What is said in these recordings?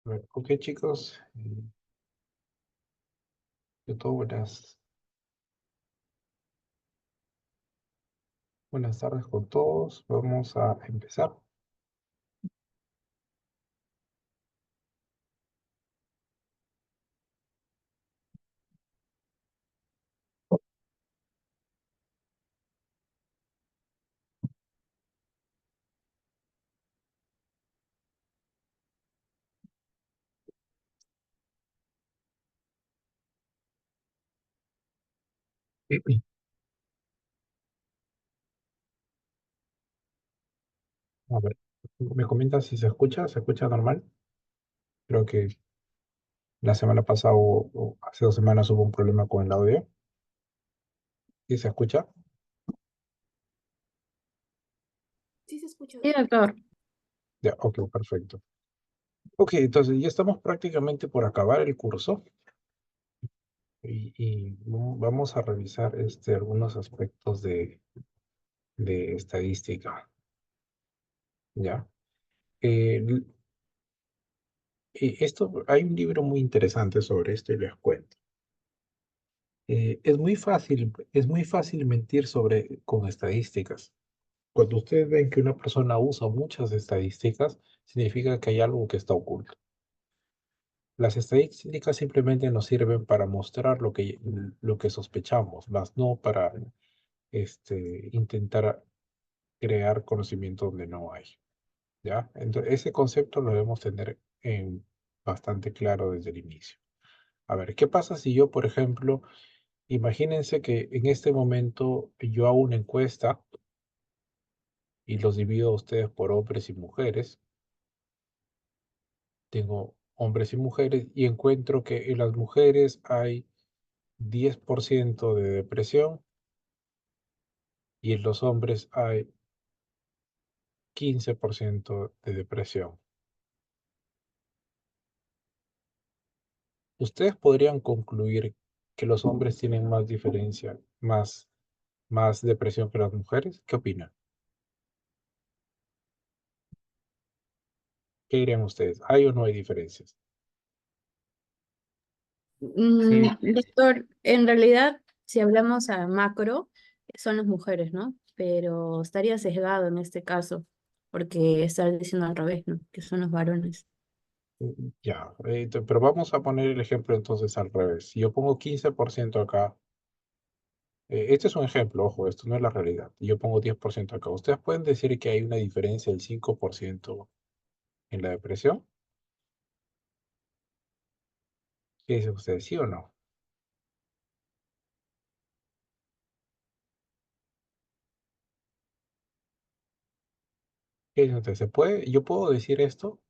A ver, ok, chicos, YouTube, buenas tardes con todos. Vamos a empezar. A ver, ¿me comentan si se escucha? ¿Se escucha normal? Creo que la semana pasada o hace 2 semanas hubo un problema con el audio. ¿Sí se escucha? Sí se escucha. Sí, doctor. Ya, ok, perfecto. Ok, entonces ya estamos prácticamente por acabar el curso y vamos a revisar algunos aspectos de estadística. ¿Ya? Eh, Hay un libro muy interesante sobre esto y les cuento. Es muy fácil mentir con estadísticas. Cuando ustedes ven que una persona usa muchas estadísticas, significa que hay algo que está oculto. Las estadísticas simplemente nos sirven para mostrar lo que sospechamos, más no para intentar crear conocimiento donde no hay. ¿Ya? Entonces, ese concepto lo debemos tener bastante claro desde el inicio. A ver, ¿qué pasa si yo, por ejemplo, imagínense que en este momento yo hago una encuesta y los divido a ustedes por hombres y mujeres? Tengo hombres y mujeres y encuentro que en las mujeres hay 10% de depresión y en los hombres hay 15% de depresión. Ustedes podrían concluir que los hombres tienen más diferencia, más depresión que las mujeres. ¿Qué opinan? ¿Qué dirían ustedes? ¿Hay o no hay diferencias? Sí. Doctor, en realidad, si hablamos a macro, son las mujeres, ¿no? Pero estaría sesgado en este caso, porque está diciendo al revés, ¿no? Que son los varones. Ya, pero vamos a poner el ejemplo entonces al revés. Si yo pongo 15% acá, este es un ejemplo, ojo, esto no es la realidad. Y yo pongo 10% acá. ¿Ustedes pueden decir que hay una diferencia del 5% en la depresión? ¿Qué dicen ustedes, sí o no? ¿Qué dicen ustedes? ¿Se puede? ¿Yo puedo decir esto?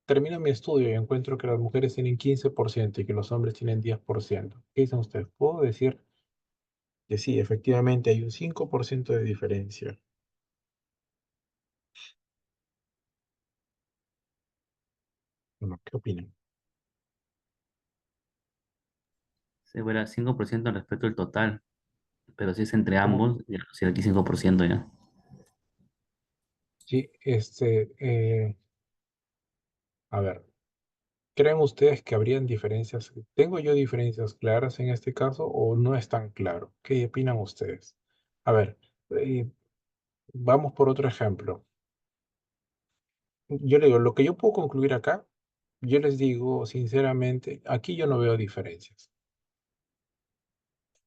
Termino mi estudio y encuentro que las mujeres tienen 15% y que los hombres tienen 10%. ¿Qué dicen ustedes? ¿Puedo decir que sí, efectivamente hay un 5% de diferencia? Bueno, ¿qué opinan? Se vuela 5% respecto al total, pero si es entre ¿Cómo? ambos, ya será aquí 5% ya. Sí, a ver, ¿creen ustedes que habrían diferencias? ¿Tengo yo diferencias claras en este caso o no es tan claro? ¿Qué opinan ustedes? A ver, eh, vamos por otro ejemplo. Yo le digo, lo que yo puedo concluir acá, yo les digo sinceramente, aquí yo no veo diferencias.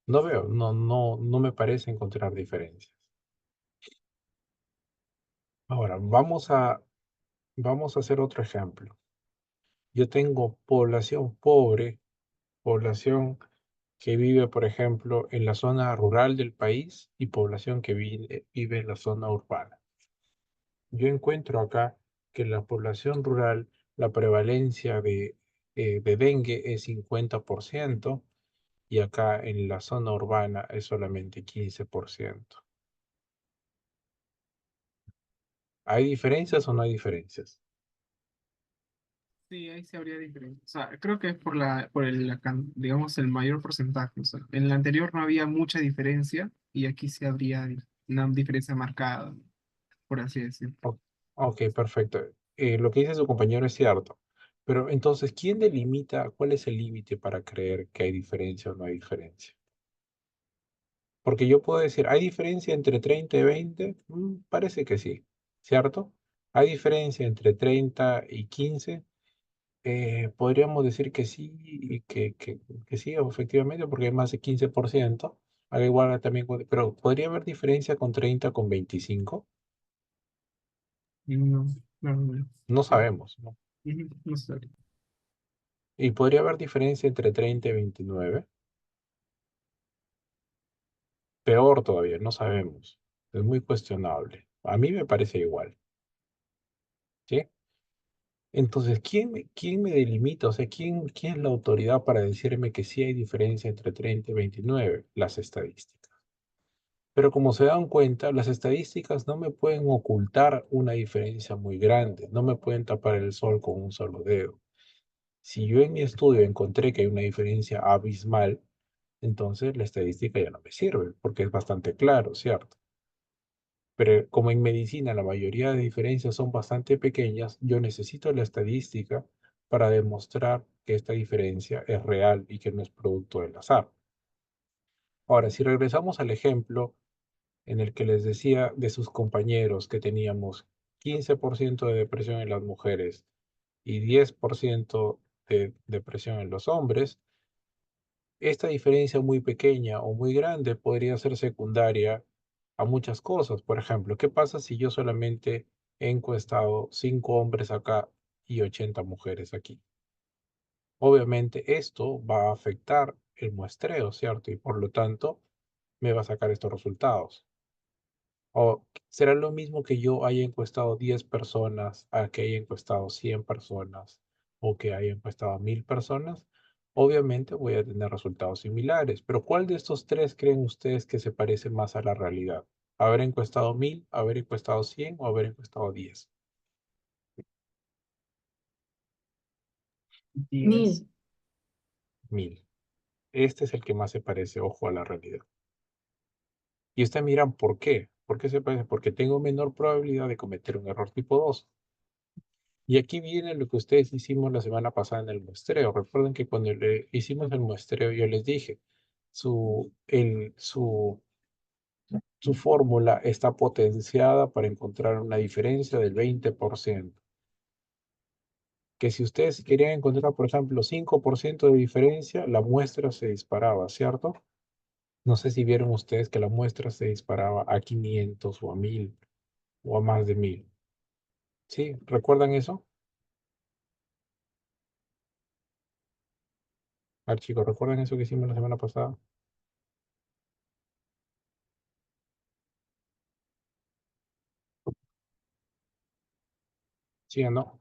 No veo, no me parece encontrar diferencias. Ahora, vamos a hacer otro ejemplo. Yo tengo población pobre, población que vive, por ejemplo, en la zona rural del país y población que vive en la zona urbana. Yo encuentro acá que en la población rural la prevalencia de dengue es 50% y acá en la zona urbana es solamente 15%. ¿Hay diferencias o no hay diferencias? Sí, ahí sí habría diferencia. O sea, creo que es digamos, el mayor porcentaje. O sea, en el anterior no había mucha diferencia y aquí sí habría una diferencia marcada, por así decirlo. Ok, perfecto. Lo que dice su compañero es cierto, Pero entonces, ¿quién delimita cuál es el límite para creer que hay diferencia o no hay diferencia? Porque yo puedo decir, ¿hay diferencia entre 30 y 20? Parece que sí, ¿cierto? ¿Hay diferencia entre 30 y 15? Podríamos decir que sí, y que sí, efectivamente, porque hay más de 15%. Al igual también, pero ¿podría haber diferencia con 30 con 25? No, no, no. No Sí. sabemos, ¿no? No sé. Y podría haber diferencia entre 30 y 29. Peor todavía, no sabemos. Es muy cuestionable. A mí me parece igual, ¿sí? Entonces, ¿quién me delimita? O sea, ¿quién es la autoridad para decirme que sí hay diferencia entre 30 y 29? Las estadísticas. Pero como se dan cuenta, las estadísticas no me pueden ocultar una diferencia muy grande, no me pueden tapar el sol con un solo dedo. Si yo en mi estudio encontré que hay una diferencia abismal, entonces la estadística ya no me sirve, porque es bastante claro, ¿cierto? Pero como en medicina la mayoría de diferencias son bastante pequeñas, yo necesito la estadística para demostrar que esta diferencia es real y que no es producto del azar. Ahora, si regresamos al ejemplo en el que les decía de sus compañeros que teníamos 15% de depresión en las mujeres y 10% de depresión en los hombres, esta diferencia muy pequeña o muy grande podría ser secundaria a muchas cosas. Por ejemplo, ¿qué pasa si yo solamente he encuestado 5 hombres acá y 80 mujeres aquí? Obviamente esto va a afectar el muestreo, ¿cierto? Y por lo tanto me va a sacar estos resultados. O será lo mismo que yo haya encuestado 10 personas a que haya encuestado 100 personas o que haya encuestado a 1000 personas. Obviamente voy a tener resultados similares, pero ¿cuál de estos tres creen ustedes que se parece más a la realidad? ¿Haber encuestado 1000, haber encuestado 100 o haber encuestado 10? 10. 1000. 1000. Este es el que más se parece, ojo, a la realidad. Y ustedes miran, ¿por qué? ¿Por qué se parece? Porque tengo menor probabilidad de cometer un error tipo 2. Y aquí viene lo que ustedes hicimos la semana pasada en el muestreo. Recuerden que cuando hicimos el muestreo yo les dije, su, el, su fórmula está potenciada para encontrar una diferencia del 20%. Que si ustedes querían encontrar, por ejemplo, 5% de diferencia, la muestra se disparaba, ¿cierto? No sé si vieron ustedes que la muestra se disparaba a 500 o a 1000 o a más de 1000. ¿Sí? ¿Recuerdan eso? A ver, chicos, ¿recuerdan eso que hicimos la semana pasada? ¿Sí o no?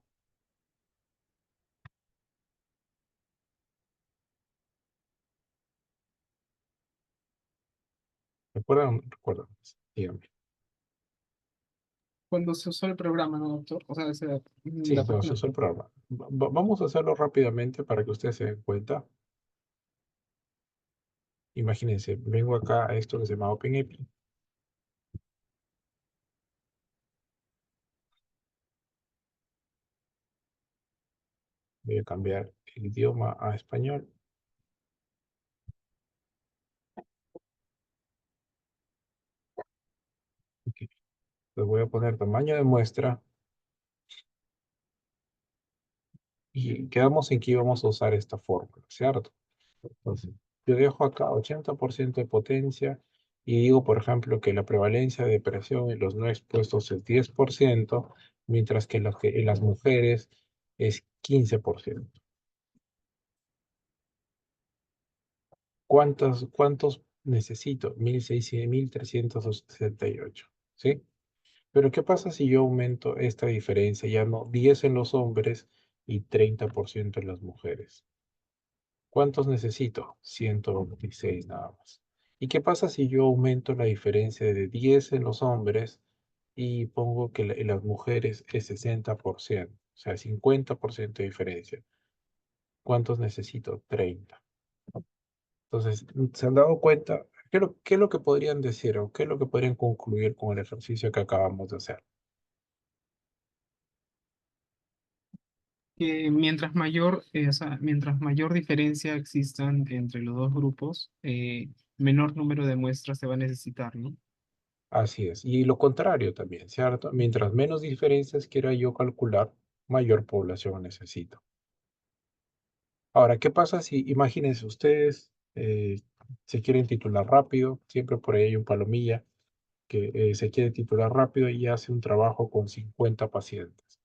¿Recuerdan? ¿Recuerdan? Díganme. Cuando se usó el programa, ¿no, doctor? O sea, Sí, la no, eso página. es el programa. Vamos a hacerlo rápidamente para que ustedes se den cuenta. Imagínense, vengo acá a esto que se llama OpenAPI. Voy a cambiar el idioma a español. Ok. Les voy a poner tamaño de muestra y quedamos en que íbamos a usar esta fórmula, ¿cierto? Entonces, yo dejo acá 80% de potencia y digo, por ejemplo, que la prevalencia de depresión en los no expuestos es 10%, mientras que en las mujeres es 15%. ¿Cuántos necesito? 1600, 1368, ¿sí? Pero ¿qué pasa si yo aumento esta diferencia? Ya no 10 en los hombres y 30% en las mujeres. ¿Cuántos necesito? 126 nada más. ¿Y qué pasa si yo aumento la diferencia de 10 en los hombres y pongo que en las mujeres es 60%? O sea, 50% de diferencia. ¿Cuántos necesito? 30. Entonces, ¿se han dado cuenta? ¿Qué es lo que podrían decir o qué es lo que podrían concluir con el ejercicio que acabamos de hacer? Que o sea, mientras mayor diferencia existan entre los dos grupos, menor número de muestras se va a necesitar, ¿no? Así es. Y lo contrario también, ¿cierto? Mientras menos diferencias quiera yo calcular, mayor población necesito. Ahora, ¿qué pasa si, imagínense ustedes, se quieren titular rápido, siempre por ahí hay un palomilla que se quiere titular rápido y hace un trabajo con 50 pacientes.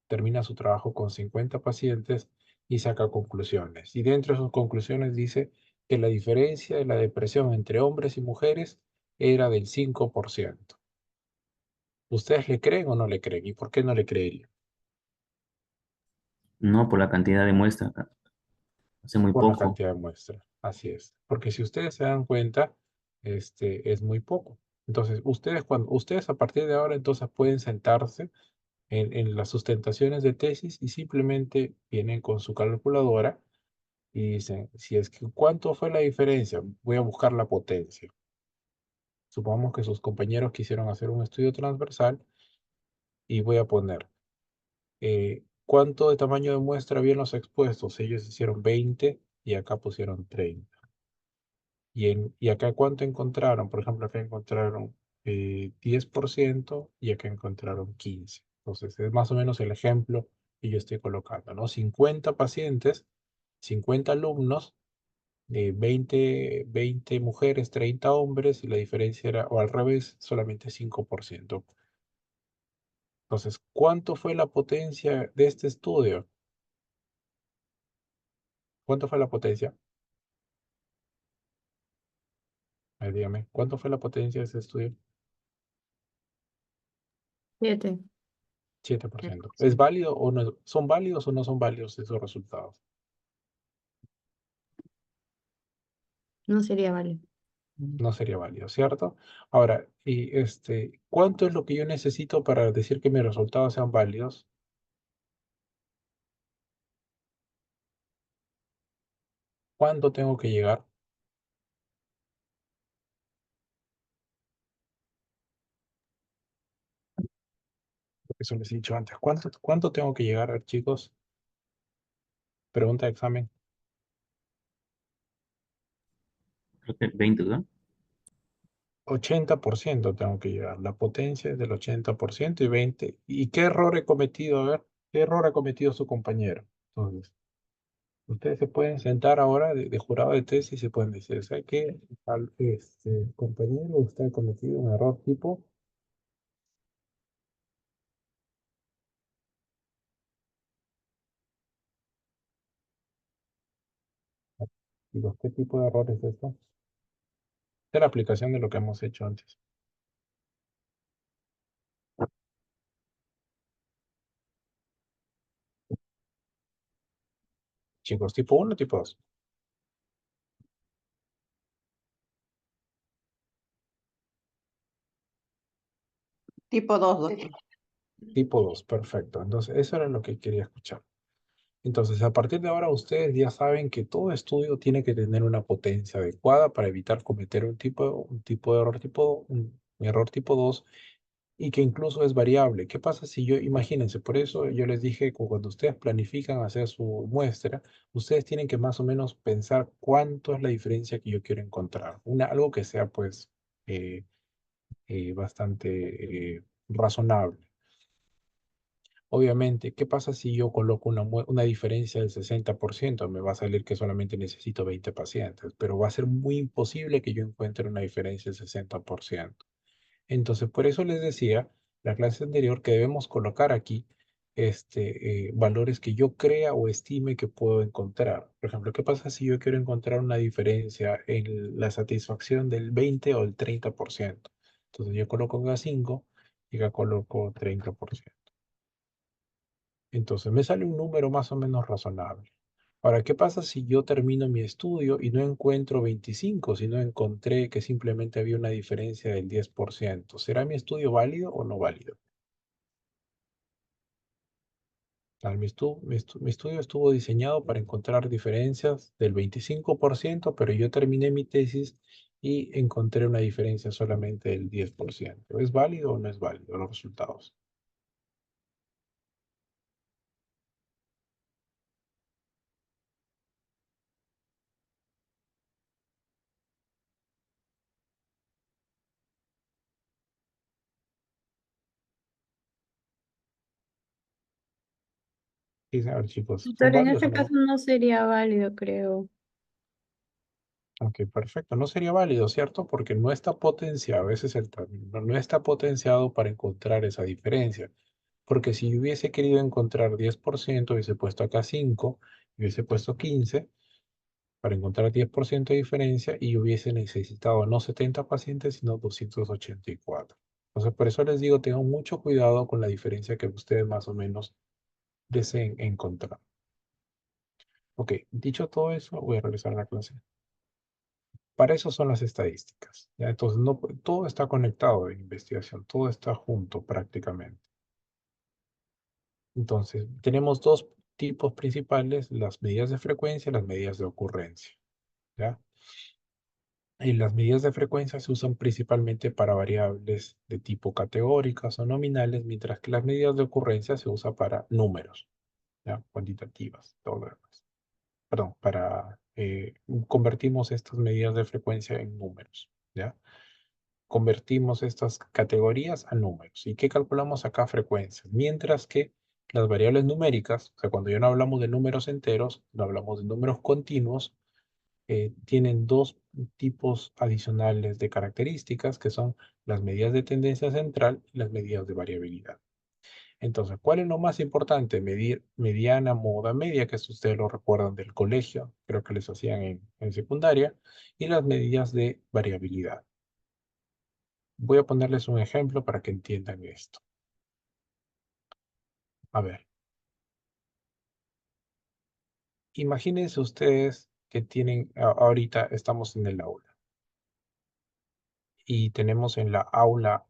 Termina su trabajo con 50 pacientes y saca conclusiones. Y dentro de sus conclusiones dice que la diferencia de la depresión entre hombres y mujeres era del 5%. ¿Ustedes le creen o no le creen? ¿Y por qué no le creerían? No, por la cantidad de muestras, hace muy Por la poco. cantidad de muestras. Así es. Porque si ustedes se dan cuenta, es muy poco. Entonces, ustedes a partir de ahora entonces pueden sentarse en las sustentaciones de tesis y simplemente vienen con su calculadora y dicen, si es que, ¿cuánto fue la diferencia? Voy a buscar la potencia. Supongamos que sus compañeros quisieron hacer un estudio transversal y voy a poner, ¿cuánto de tamaño de muestra había en los expuestos? Ellos hicieron 20 y acá pusieron 30. Y acá cuánto encontraron, por ejemplo, acá encontraron 10% y acá encontraron 15. Entonces, es más o menos el ejemplo que yo estoy colocando, ¿no? 50 pacientes, 50 alumnos, 20 mujeres, 30 hombres, y la diferencia era, o al revés, solamente 5%. Entonces, ¿cuánto fue la potencia de este estudio? ¿Cuánto fue la potencia? Dígame, ¿cuánto fue la potencia de este estudio? 7. 7%. ¿Es válido o no? ¿Son válidos o no son válidos esos resultados? No sería válido. No sería válido, ¿cierto? Ahora, ¿cuánto es lo que yo necesito para decir que mis resultados sean válidos? ¿Cuánto tengo que llegar? Eso les he dicho antes. ¿Cuánto tengo que llegar, chicos? Pregunta de examen. Creo que 20, ¿no? 80% tengo que llegar. La potencia es del 80% y 20. ¿Y qué error he cometido? A ver, ¿qué error ha cometido su compañero? Entonces, ustedes se pueden sentar ahora de jurado de tesis y se pueden decir, ¿sabe qué? Compañero, usted ha cometido un error tipo. Digo, ¿qué tipo de error es esto? Es la aplicación de lo que hemos hecho antes. Chicos, tipo uno, tipo 2. Tipo 2, doctor. Tipo 2, perfecto. Entonces, eso era lo que quería escuchar. Entonces, a partir de ahora, ustedes ya saben que todo estudio tiene que tener una potencia adecuada para evitar cometer un tipo de error un error tipo 2 y que incluso es variable. ¿Qué pasa si imagínense, por eso yo les dije que cuando ustedes planifican hacer su muestra, ustedes tienen que más o menos pensar cuánto es la diferencia que yo quiero encontrar. Algo que sea pues eh, bastante razonable. Obviamente, ¿qué pasa si yo coloco una diferencia del 60%? Me va a salir que solamente necesito 20 pacientes, pero va a ser muy imposible que yo encuentre una diferencia del 60%. Entonces, por eso les decía la clase anterior que debemos colocar aquí valores que yo crea o estime que puedo encontrar. Por ejemplo, ¿qué pasa si yo quiero encontrar una diferencia en la satisfacción del 20 o el 30%? Entonces yo coloco acá 5 y acá coloco 30%. Entonces me sale un número más o menos razonable. Ahora, ¿qué pasa si yo termino mi estudio y no encuentro 25, sino encontré que simplemente había una diferencia del 10%? ¿Será mi estudio válido o no válido? Mi estudio estuvo diseñado para encontrar diferencias del 25%, pero yo terminé mi tesis y encontré una diferencia solamente del 10%. ¿Es válido o no es válido los resultados? Sí, a ver, chicos, ¿son Doctor, en válidos o este no? caso no sería válido, creo. Ok, perfecto. No sería válido, ¿cierto? Porque no está potenciado, ese es el término, no está potenciado para encontrar esa diferencia. Porque si yo hubiese querido encontrar 10%, hubiese puesto acá 5, hubiese puesto 15 para encontrar 10% de diferencia y hubiese necesitado no 70 pacientes, sino 284. Entonces, por eso les digo, tengan mucho cuidado con la diferencia que ustedes más o menos deseen encontrar. Ok, dicho todo eso, voy a regresar a la clase. Para eso son las estadísticas, ¿ya? Entonces, no, todo está conectado en investigación, todo está junto prácticamente. Entonces, tenemos dos tipos principales, las medidas de frecuencia y las medidas de ocurrencia, ¿ya? Y las medidas de frecuencia se usan principalmente para variables de tipo categóricas o nominales, mientras que las medidas de ocurrencia se usan para números, ¿ya? Cuantitativas, todo lo demás. Perdón, convertimos estas medidas de frecuencia en números, ¿ya? Convertimos estas categorías a números. ¿Y qué calculamos acá? Frecuencias. Mientras que las variables numéricas, o sea, cuando ya no hablamos de números enteros, no hablamos de números continuos, tienen dos tipos adicionales de características, que son las medidas de tendencia central y las medidas de variabilidad. Entonces, ¿cuál es lo más importante? Medir mediana, moda, media, que eso ustedes lo recuerdan del colegio, creo que les hacían en secundaria, y las medidas de variabilidad. Voy a ponerles un ejemplo para que entiendan esto. A ver, imagínense ustedes que tienen, ahorita estamos en el aula y tenemos en la aula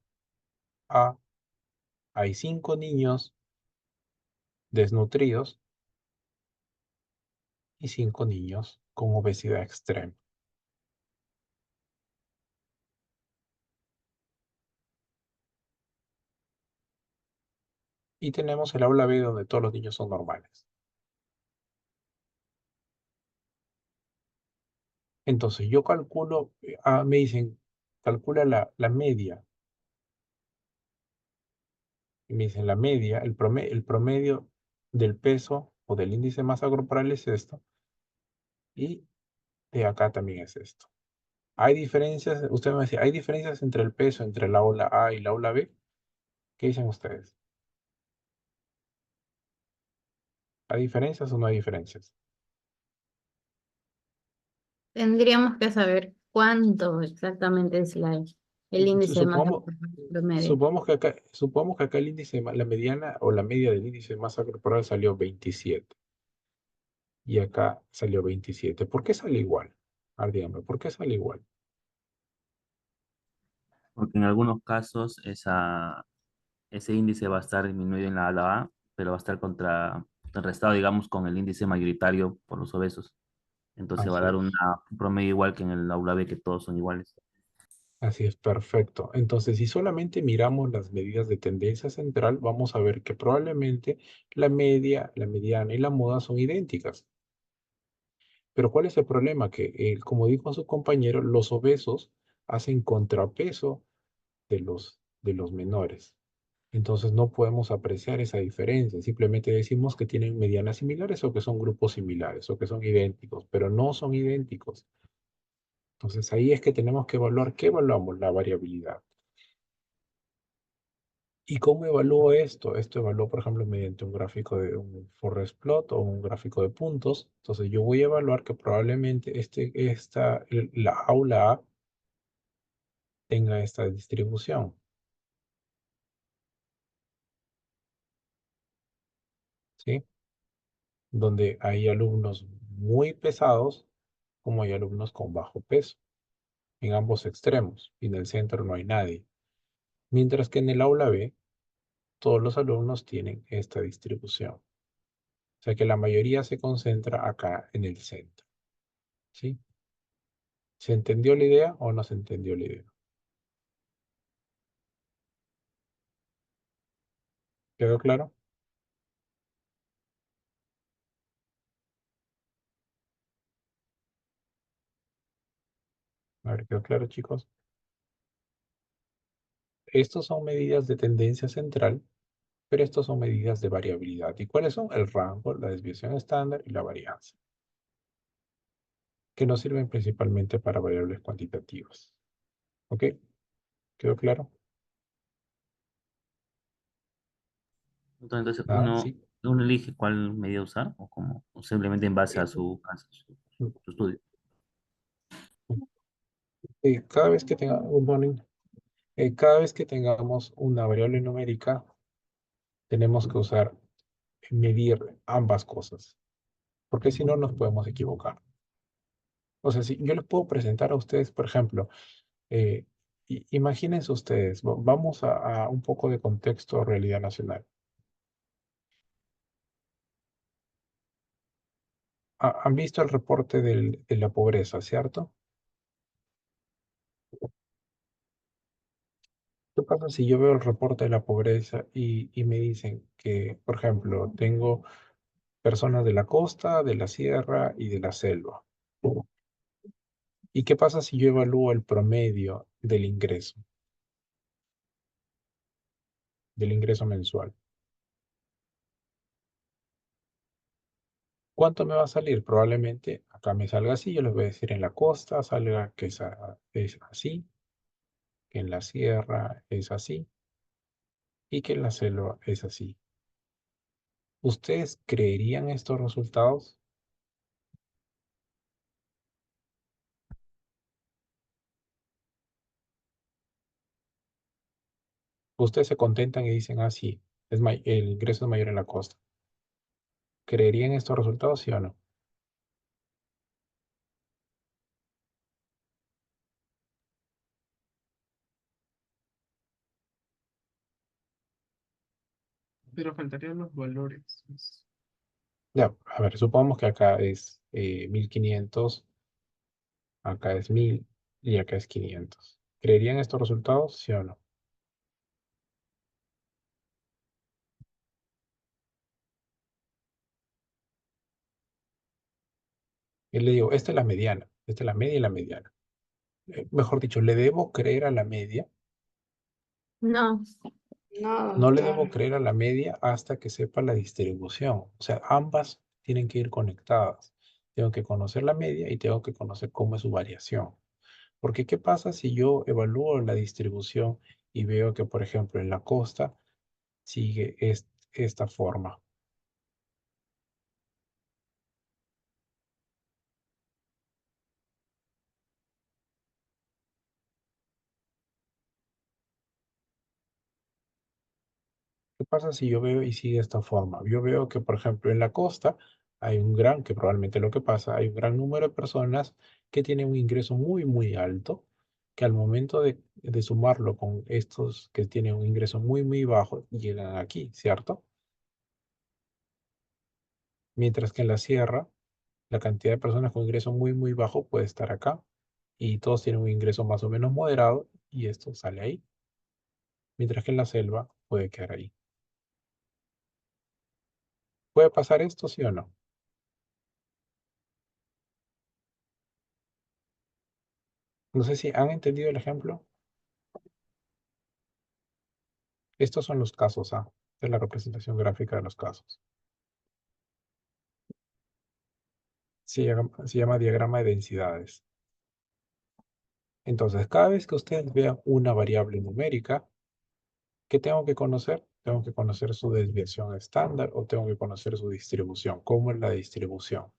A, hay 5 niños desnutridos y 5 niños con obesidad extrema. Y tenemos el aula B donde todos los niños son normales. Entonces yo calculo, me dicen, calcula la media. Y me dicen la media, el promedio del peso o del índice de masa corporal es esto. Y de acá también es esto. Hay diferencias, usted me decía, ¿hay diferencias entre el peso entre la aula A y la aula B? ¿Qué dicen ustedes? ¿Hay diferencias o no hay diferencias? Tendríamos que saber cuánto exactamente es el índice de masa Supongamos, corporal promedio. supongamos que acá el índice, la mediana o la media del índice de masa corporal salió 27 y acá salió 27. ¿Por qué sale igual? A ver, dígame, ¿por qué sale igual? Porque en algunos casos ese índice va a estar disminuido en la ala A, pero va a estar contrarrestado, digamos, con el índice mayoritario por los obesos. Entonces va a Así dar es. un promedio igual que en el aula B, que todos son iguales. Así es, perfecto. Entonces, si solamente miramos las medidas de tendencia central, vamos a ver que probablemente la media, la mediana y la moda son idénticas. Pero ¿cuál es el problema? Que, como dijo su compañero, los obesos hacen contrapeso de los menores. Entonces no podemos apreciar esa diferencia. Simplemente decimos que tienen medianas similares o que son grupos similares o que son idénticos, pero no son idénticos. Entonces ahí es que tenemos que evaluar, ¿qué evaluamos? La variabilidad. ¿Y cómo evalúo esto? Esto evalúo, por ejemplo, mediante un gráfico de un forest plot o un gráfico de puntos. Entonces yo voy a evaluar que probablemente la aula A tenga esta distribución, ¿sí? Donde hay alumnos muy pesados como hay alumnos con bajo peso, en ambos extremos, y en el centro no hay nadie. Mientras que en el aula B, todos los alumnos tienen esta distribución. O sea que la mayoría se concentra acá en el centro, ¿sí? ¿Se entendió la idea o no se entendió la idea? ¿Quedó claro? A ver, ¿quedó claro, chicos? Estos son medidas de tendencia central pero estos son medidas de variabilidad. ¿Y cuáles son? El rango, la desviación estándar y la varianza, que nos sirven principalmente para variables cuantitativas. ¿Ok? ¿Quedó claro? Entonces, Nada, uno, sí. uno elige cuál medida usar o como, o simplemente en base a su caso, su estudio. Cada vez que tenga, good morning. Cada vez que tengamos una variable numérica, tenemos que usar, medir ambas cosas, porque si no nos podemos equivocar. O sea, si yo les puedo presentar a ustedes, por ejemplo, eh, imagínense ustedes, vamos a un poco de contexto realidad nacional. Han visto el reporte de la pobreza, ¿cierto? ¿Qué pasa si yo veo el reporte de la pobreza y me dicen que, por ejemplo, tengo personas de la costa, de la sierra y de la selva? ¿Y qué pasa si yo evalúo el promedio del ingreso mensual? ¿Cuánto me va a salir? Probablemente acá me salga así, yo les voy a decir en la costa salga que es así, que en la sierra es así y que en la selva es así. ¿Ustedes creerían estos resultados? Ustedes se contentan y dicen, ah, sí, el ingreso es mayor en la costa. ¿Creerían estos resultados, sí o no? Pero faltarían los valores. Ya, a ver, supongamos que acá es 1500, acá es 1000 y acá es 500. ¿Creerían estos resultados, sí o no? Y le digo, esta es la mediana, esta es la media y la mediana. Mejor dicho, ¿le debo creer a la media? No, No, No le debo claro. creer a la media hasta que sepa la distribución. O sea, ambas tienen que ir conectadas. Tengo que conocer la media y tengo que conocer cómo es su variación. Porque ¿qué pasa si yo evalúo la distribución y veo que, por ejemplo, en la costa sigue esta forma? ¿Qué pasa si yo veo y sigue esta forma? Yo veo que, por ejemplo, en la costa que probablemente lo que pasa, hay un gran número de personas que tienen un ingreso muy, muy alto, que al momento de sumarlo con estos que tienen un ingreso muy, muy bajo, llegan aquí, ¿cierto? Mientras que en la sierra, la cantidad de personas con ingreso muy, muy bajo puede estar acá, y todos tienen un ingreso más o menos moderado, y esto sale ahí, mientras que en la selva puede quedar ahí. ¿Puede pasar esto, sí o no? No sé si han entendido el ejemplo. Estos son los casos A, de la representación gráfica de los casos. Se llama diagrama de densidades. Entonces, cada vez que ustedes vean una variable numérica, ¿qué tengo que conocer? Tengo que conocer su desviación estándar o tengo que conocer su distribución. ¿Cómo es la distribución?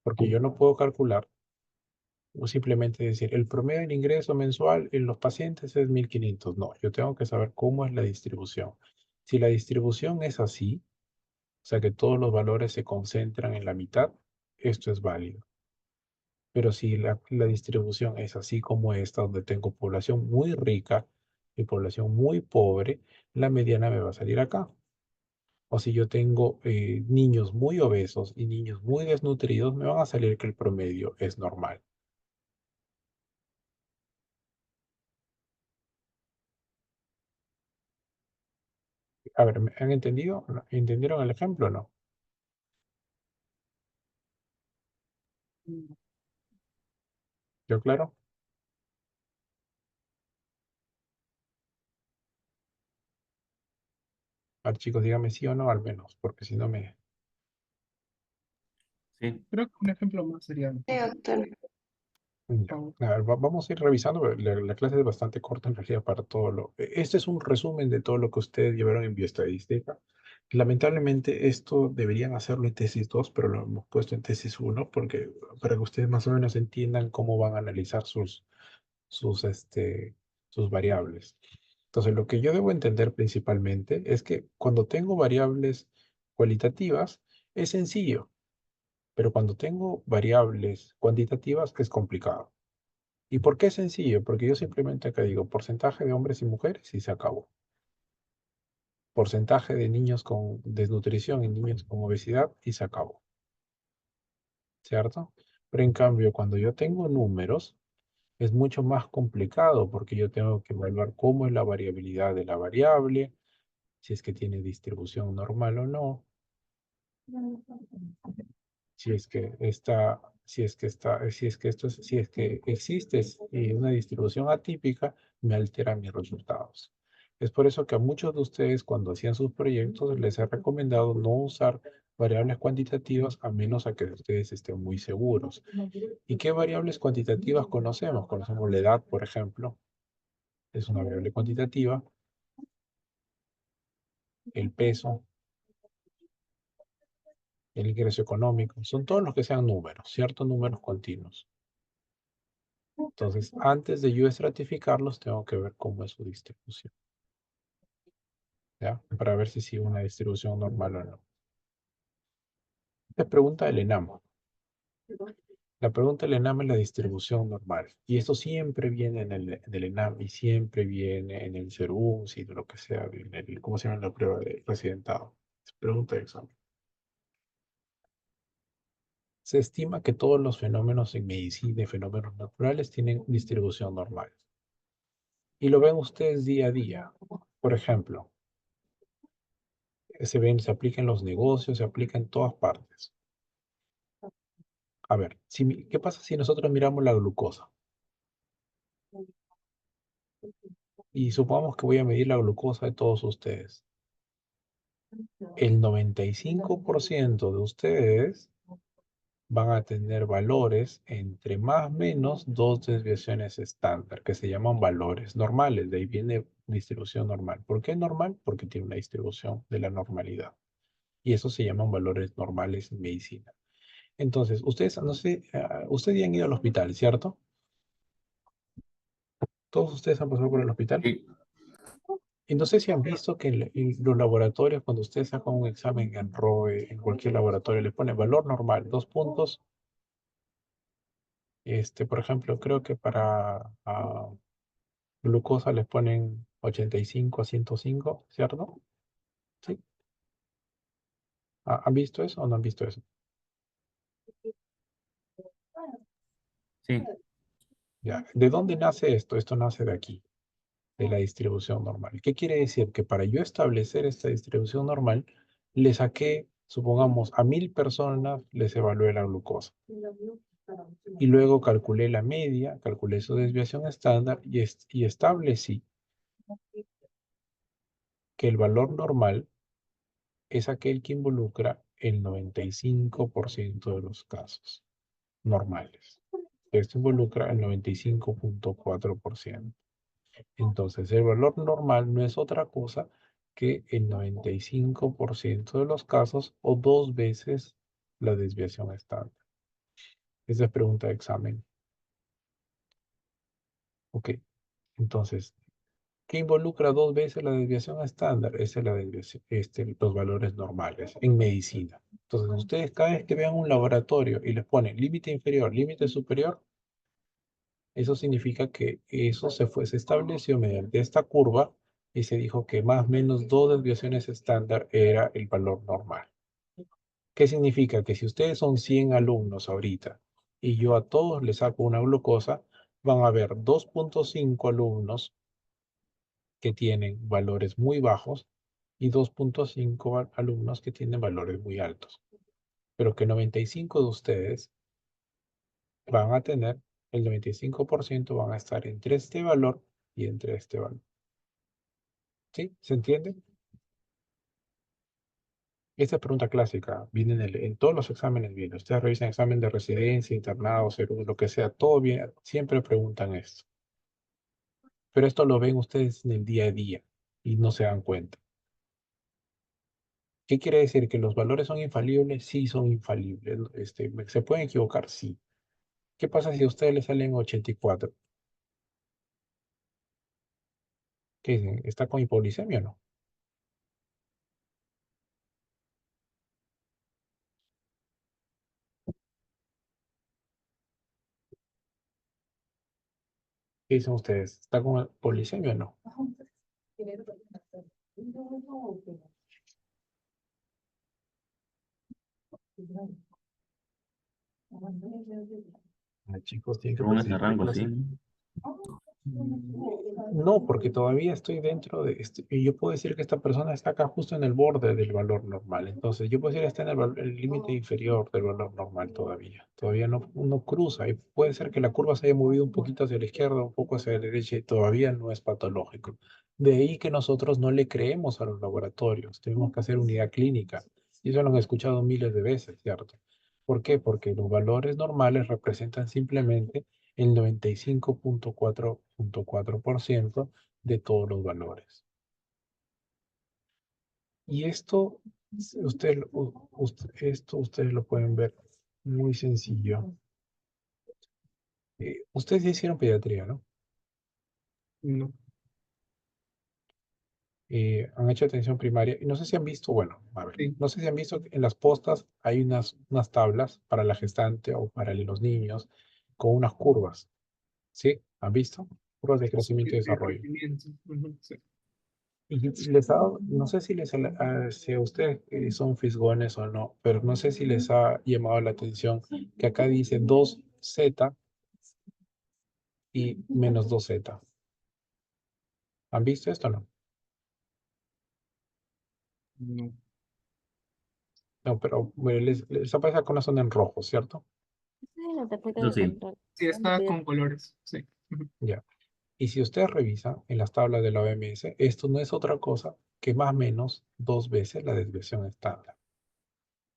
Porque yo no puedo calcular o simplemente decir, el promedio del ingreso mensual en los pacientes es 1500. No, yo tengo que saber cómo es la distribución. Si la distribución es así, o sea que todos los valores se concentran en la mitad, esto es válido. Pero si la distribución es así como esta, donde tengo población muy rica y población muy pobre, la mediana me va a salir acá. O si yo tengo niños muy obesos y niños muy desnutridos, me van a salir que el promedio es normal. A ver, ¿me han entendido? ¿No? ¿Entendieron el ejemplo o no? ¿Yo claro? A ver, chicos, díganme sí o no al menos, porque si no me... Sí. Creo que un ejemplo más sería Sí, doctor. Ya. A ver, vamos a ir revisando, pero la clase es bastante corta en realidad para todo lo... Este es un resumen de todo lo que ustedes llevaron en bioestadística. Lamentablemente esto deberían hacerlo en tesis 2, pero lo hemos puesto en tesis 1 porque para que ustedes más o menos entiendan cómo van a analizar sus variables. Entonces, lo que yo debo entender principalmente es que cuando tengo variables cualitativas es sencillo, pero cuando tengo variables cuantitativas es complicado. ¿Y por qué es sencillo? Porque yo simplemente acá digo porcentaje de hombres y mujeres y se acabó. Porcentaje de niños con desnutrición y niños con obesidad y se acabó. ¿Cierto? Pero en cambio, cuando yo tengo números, es mucho más complicado porque yo tengo que evaluar cómo es la variabilidad de la variable, si es que tiene distribución normal o no, si es que está, si es que está, si es que esto es, si es que existe una distribución atípica, me altera mis resultados. Es por eso que a muchos de ustedes cuando hacían sus proyectos les he recomendado no usar variables cuantitativas a menos a que ustedes estén muy seguros. ¿Y qué variables cuantitativas conocemos? Conocemos la edad, por ejemplo, es una variable cuantitativa, el peso, el ingreso económico, son todos los que sean números, ciertos números continuos. Entonces, antes de yo estratificarlos, tengo que ver cómo es su distribución, ¿ya? Para ver si sigue una distribución normal o no. La pregunta del ENAM. La pregunta del ENAM es la distribución normal. Y esto siempre viene en el ENAM y siempre viene en el CERUM, si de lo que sea, ¿cómo se llama la prueba de residentado? Es pregunta de examen. Se estima que todos los fenómenos en medicina y fenómenos naturales tienen distribución normal. Y lo ven ustedes día a día. Por ejemplo, se aplica en los negocios, se aplica en todas partes. A ver, ¿qué pasa si nosotros miramos la glucosa? Y supongamos que voy a medir la glucosa de todos ustedes. El 95% de ustedes van a tener valores entre más o menos dos desviaciones estándar, que se llaman valores normales. De ahí viene distribución normal. ¿Por qué normal? Porque tiene una distribución de la normalidad. Y eso se llaman valores normales en medicina. Entonces, ustedes, no sé, ustedes ya han ido al hospital, ¿cierto? Todos ustedes han pasado por el hospital. Sí. Y no sé si han visto que en los laboratorios, cuando ustedes sacan un examen en ROE, en cualquier laboratorio, les pone valor normal, 2 puntos. Por ejemplo, creo que para glucosa les ponen 85 a 105, ¿cierto? Sí. ¿Han visto eso o no han visto eso? Sí. Ya. ¿De dónde nace esto? Esto nace de aquí, de la distribución normal. ¿Qué quiere decir? Que para yo establecer esta distribución normal, le saqué, supongamos, a 1000 personas les evalué la glucosa. Y luego calculé la media, calculé su desviación estándar y establecí que el valor normal es aquel que involucra el 95% de los casos normales. Esto involucra el 95.4%. Entonces, el valor normal no es otra cosa que el 95% de los casos o 2 veces la desviación estándar. Esa es pregunta de examen. Ok, entonces, ¿qué involucra 2 veces la desviación estándar? Esa es la desviación, los valores normales en medicina. Entonces, ustedes cada vez que vean un laboratorio y les ponen límite inferior, límite superior, eso significa que eso se estableció mediante esta curva y se dijo que más o menos 2 desviaciones estándar era el valor normal. ¿Qué significa? Que si ustedes son 100 alumnos ahorita y yo a todos les saco una glucosa, van a haber 2.5 alumnos que tienen valores muy bajos y 2.5 alumnos que tienen valores muy altos. Pero que 95 de ustedes van a tener, el 95% van a estar entre este valor y entre este valor. ¿Sí? ¿Se entiende? Esta pregunta clásica viene en todos los exámenes, viene. Ustedes revisan examen de residencia, internado, seguro, lo que sea, todo bien, siempre preguntan esto. Pero esto lo ven ustedes en el día a día y no se dan cuenta. ¿Qué quiere decir? ¿Que los valores son infalibles? Sí, son infalibles. ¿Se pueden equivocar? Sí. ¿Qué pasa si a ustedes les salen 84? ¿Qué dicen? ¿Está con hipoglicemia o no? ¿Qué dicen ustedes? ¿Está con hipoglicemia o no? Ay, chicos, tienen que Según ese participar en rango, clase. sí. No, porque todavía estoy dentro de y yo puedo decir que esta persona está acá justo en el borde del valor normal. Entonces, yo puedo decir que está en el límite inferior del valor normal todavía. Todavía no cruza. Y puede ser que la curva se haya movido un poquito hacia la izquierda, un poco hacia la derecha y todavía no es patológico. De ahí que nosotros no le creemos a los laboratorios. Tenemos que hacer unidad clínica. Y eso lo han escuchado miles de veces, ¿cierto? ¿Por qué? Porque los valores normales representan simplemente el 95.4% de todos los valores. Y esto, esto ustedes lo pueden ver muy sencillo. Ustedes ya hicieron pediatría, ¿no? No. Han hecho atención primaria. Y no sé si han visto, bueno, a ver, Sí. no sé si han visto que en las postas hay unas tablas para la gestante o para los niños con unas curvas. ¿Sí? ¿Han visto? Curvas de crecimiento y De desarrollo. crecimiento. Ujú, sí. Y les ha dado, no sé si a ustedes son fisgones o no, pero no sé si les ha llamado la atención que acá dice 2Z y menos 2Z. ¿Han visto esto o no? No. No, pero bueno, les aparece con una zona en rojo, ¿cierto? Sí, la tarjeta Eso de sí. control. Sí, está Pero con colores. Sí. Ujú. Ya. Y si ustedes revisan en las tablas de la OMS, esto no es otra cosa que más o menos 2 veces la desviación estándar.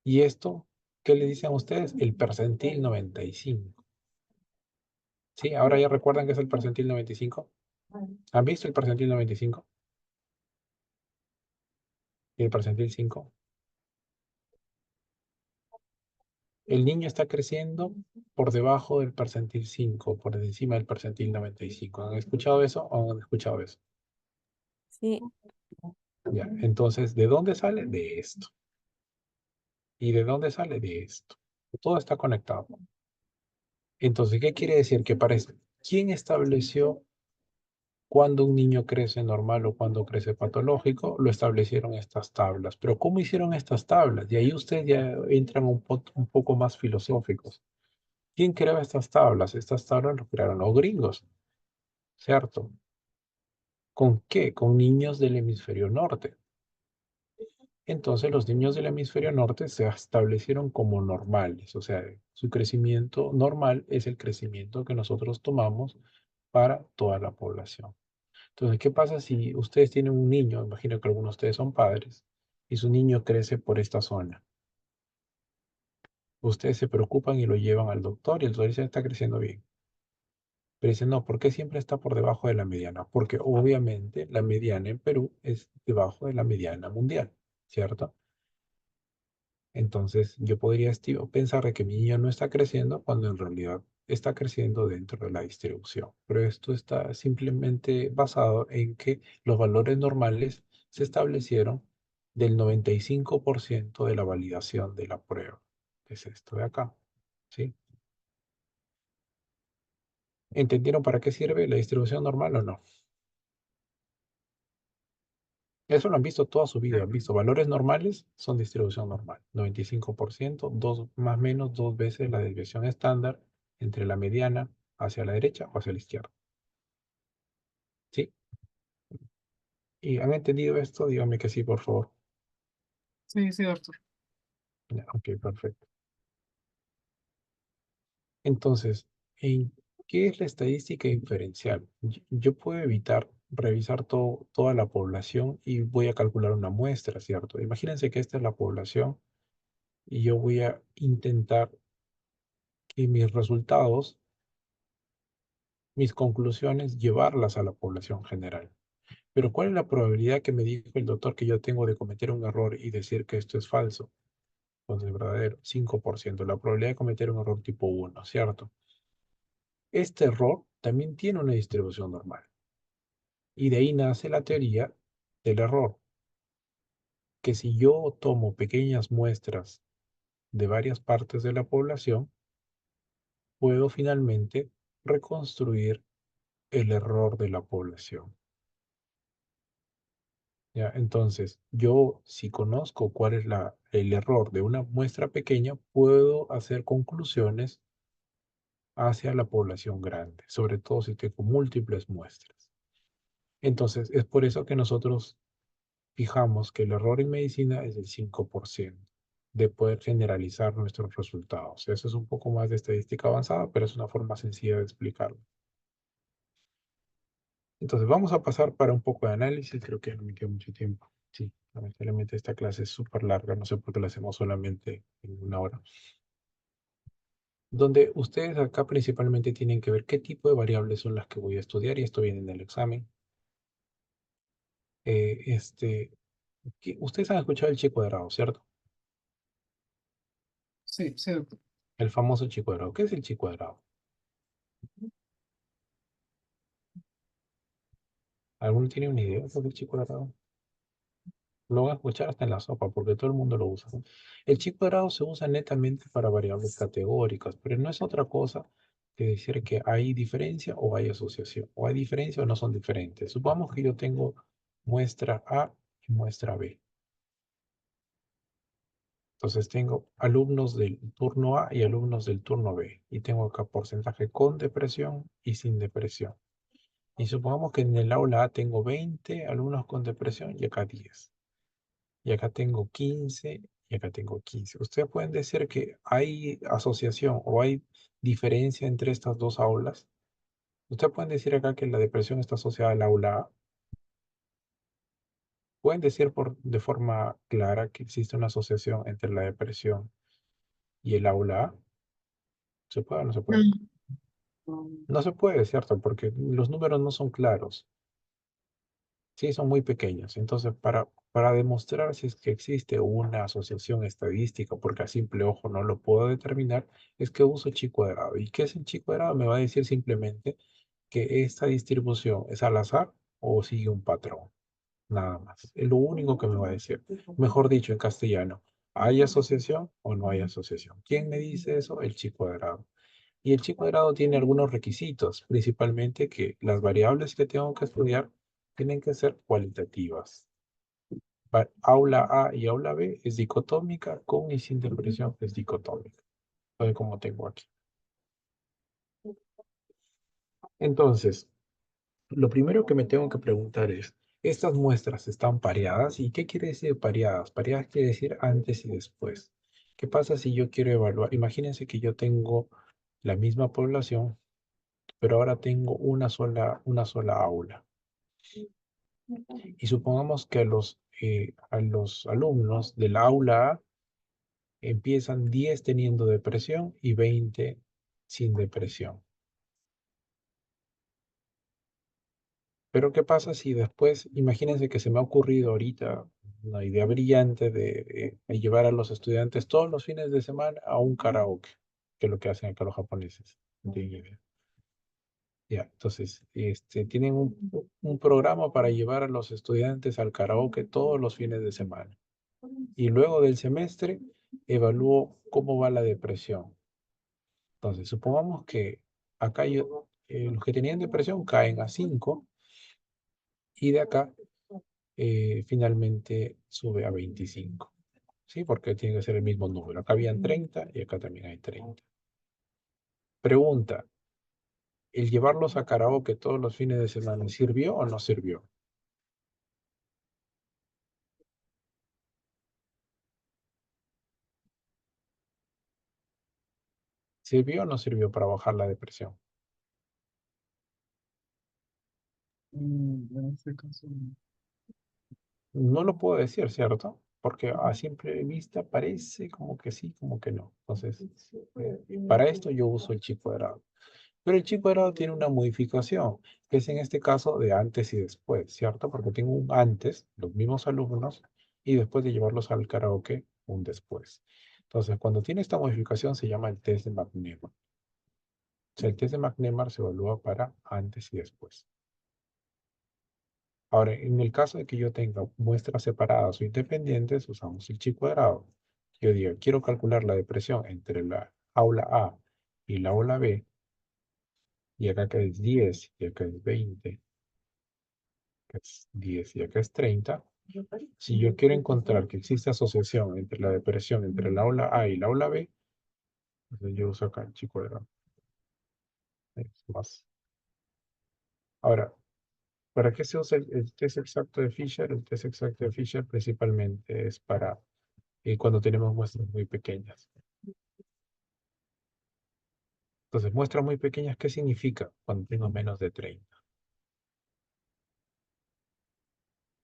Y esto, ¿qué le dicen a ustedes? El percentil 95. ¿Sí? Ahora ya recuerdan que es el percentil 95. ¿Han visto el percentil 95 y el percentil 5? El niño está creciendo por debajo del percentil 5, por encima del percentil 95. ¿Han escuchado eso o han escuchado eso? sí, Ya, entonces, ¿de dónde sale? De esto. ¿Y de dónde sale? De esto. Todo está conectado. Entonces, ¿qué quiere decir? Que parece, ¿quién estableció cuando un niño crece normal o cuando crece patológico? Lo establecieron estas tablas. Pero ¿cómo hicieron estas tablas? Y ahí ustedes ya entran un poco más filosóficos. ¿Quién creó estas tablas? Estas tablas las crearon los gringos, ¿cierto? ¿Con qué? Con niños del hemisferio norte. Entonces los niños del hemisferio norte se establecieron como normales, o sea, su crecimiento normal es el crecimiento que nosotros tomamos para toda la población. Entonces, ¿qué pasa si ustedes tienen un niño? Imagino que algunos de ustedes son padres y su niño crece por esta zona. Ustedes se preocupan y lo llevan al doctor y el doctor dice, está creciendo bien. Pero dicen, no, ¿por qué siempre está por debajo de la mediana? Porque obviamente la mediana en Perú es debajo de la mediana mundial, ¿cierto? Entonces yo podría pensar de que mi niño no está creciendo cuando en realidad está creciendo dentro de la distribución. Pero esto está simplemente basado en que los valores normales se establecieron del 95% de la validación de la prueba. Es esto de acá, ¿sí? ¿Entendieron para qué sirve la distribución normal o no? Eso lo han visto toda su vida, han visto valores normales, son distribución normal, 95%, más o menos 2 veces la desviación estándar entre la mediana hacia la derecha o hacia la izquierda. ¿Sí? ¿Y han entendido esto? Díganme que sí, por favor. Sí, sí, doctor. Ya, ok, perfecto. Entonces, ¿en qué es la estadística inferencial? Yo puedo evitar revisar toda la población y voy a calcular una muestra, ¿cierto? Imagínense que esta es la población y yo voy a intentar que mis resultados, mis conclusiones, llevarlas a la población general. Pero ¿cuál es la probabilidad que me dijo el doctor que yo tengo de cometer un error y decir que esto es falso? Entonces, verdadero, 5%. La probabilidad de cometer un error tipo 1, ¿cierto? Este error también tiene una distribución normal. Y de ahí nace la teoría del error, que si yo tomo pequeñas muestras de varias partes de la población, puedo finalmente reconstruir el error de la población. ¿Ya? Entonces, yo si conozco cuál es el error de una muestra pequeña, puedo hacer conclusiones hacia la población grande, sobre todo si tengo múltiples muestras. Entonces, es por eso que nosotros fijamos que el error en medicina es del 5% de poder generalizar nuestros resultados. Eso es un poco más de estadística avanzada, pero es una forma sencilla de explicarlo. Entonces, vamos a pasar para un poco de análisis. Creo que no me queda mucho tiempo. Sí, lamentablemente esta clase es súper larga. No sé por qué la hacemos solamente en una hora. Donde ustedes acá principalmente tienen que ver qué tipo de variables son las que voy a estudiar, y esto viene en el examen. Eh, este, ustedes han escuchado el chi cuadrado, ¿cierto? Sí, sí, doctor. El famoso chi cuadrado. ¿Qué es el chi cuadrado? ¿Alguno tiene una idea sobre el chi cuadrado? Lo van a escuchar hasta en la sopa, porque todo el mundo lo usa. El chi cuadrado se usa netamente para variables categóricas, pero no es otra cosa que decir que hay diferencia o hay asociación, o hay diferencia o no son diferentes. Supongamos que yo tengo muestra A y muestra B. Entonces tengo alumnos del turno A y alumnos del turno B, y tengo acá porcentaje con depresión y sin depresión. Y supongamos que en el aula A tengo 20 alumnos con depresión y acá 10. Y acá tengo 15 y acá tengo 15. Ustedes pueden decir que hay asociación o hay diferencia entre estas dos aulas. Ustedes pueden decir acá que la depresión está asociada al aula A. Pueden decir de forma clara que existe una asociación entre la depresión y el aula A. ¿Se puede o no se puede? No. No se puede, ¿cierto? Porque los números no son claros. Sí, son muy pequeños. Entonces, para demostrar si es que existe una asociación estadística, porque a simple ojo no lo puedo determinar, es que uso chi cuadrado. ¿Y qué es el chi cuadrado? Me va a decir simplemente que esta distribución es al azar o sigue un patrón. Nada más. Es lo único que me va a decir. Mejor dicho, en castellano, ¿hay asociación o no hay asociación? ¿Quién me dice eso? El chi cuadrado. Y el chi cuadrado tiene algunos requisitos, principalmente que las variables que tengo que estudiar tienen que ser cualitativas. Aula A y aula B es dicotómica, con y sin depresión es dicotómica. Entonces, como tengo aquí. Entonces, lo primero que me tengo que preguntar es, ¿estas muestras están pareadas? ¿Y qué quiere decir pareadas? Pareadas quiere decir antes y después. ¿Qué pasa si yo quiero evaluar? Imagínense que yo tengo la misma población, pero ahora tengo una sola aula. Y supongamos que a los alumnos del aula A empiezan 10 teniendo depresión y 20 sin depresión. Pero ¿qué pasa si después, imagínense que se me ha ocurrido ahorita una idea brillante de llevar a los estudiantes todos los fines de semana a un karaoke, que es lo que hacen acá los japoneses? No tienen idea. Ya, entonces, tienen un programa para llevar a los estudiantes al karaoke todos los fines de semana. Y luego del semestre evalúo cómo va la depresión. Entonces, supongamos que acá los que tenían depresión caen a 5, y de acá finalmente sube a 25. ¿Sí? Porque tiene que ser el mismo número. Acá habían 30 y acá también hay 30. Pregunta, ¿el llevarlos a karaoke todos los fines de semana sirvió o no sirvió? ¿Sirvió o no sirvió para bajar la depresión? En este caso, No lo puedo decir, ¿cierto? Porque a simple vista parece como que sí, como que no. Entonces, para esto yo uso el chi cuadrado. Pero el chi cuadrado tiene una modificación, que es en este caso de antes y después, ¿cierto? Porque tengo un antes, los mismos alumnos, y después de llevarlos al karaoke, un después. Entonces, cuando tiene esta modificación se llama el test de McNemar. O sea, el test de McNemar se evalúa para antes y después. Ahora, en el caso de que yo tenga muestras separadas o independientes, usamos el chi cuadrado. Yo digo, quiero calcular la depresión entre la aula A y la aula B, y acá que es 10, y acá es 20, que es 10 y acá es 30. Si yo quiero encontrar que existe asociación entre la depresión entre la aula A y la aula B, entonces yo uso acá el chi cuadrado. Es más. Ahora, ¿para qué se usa el test exacto de Fisher? El test exacto de Fisher principalmente es para cuando tenemos muestras muy pequeñas. Entonces, muestras muy pequeñas, ¿qué significa cuando tengo menos de 30?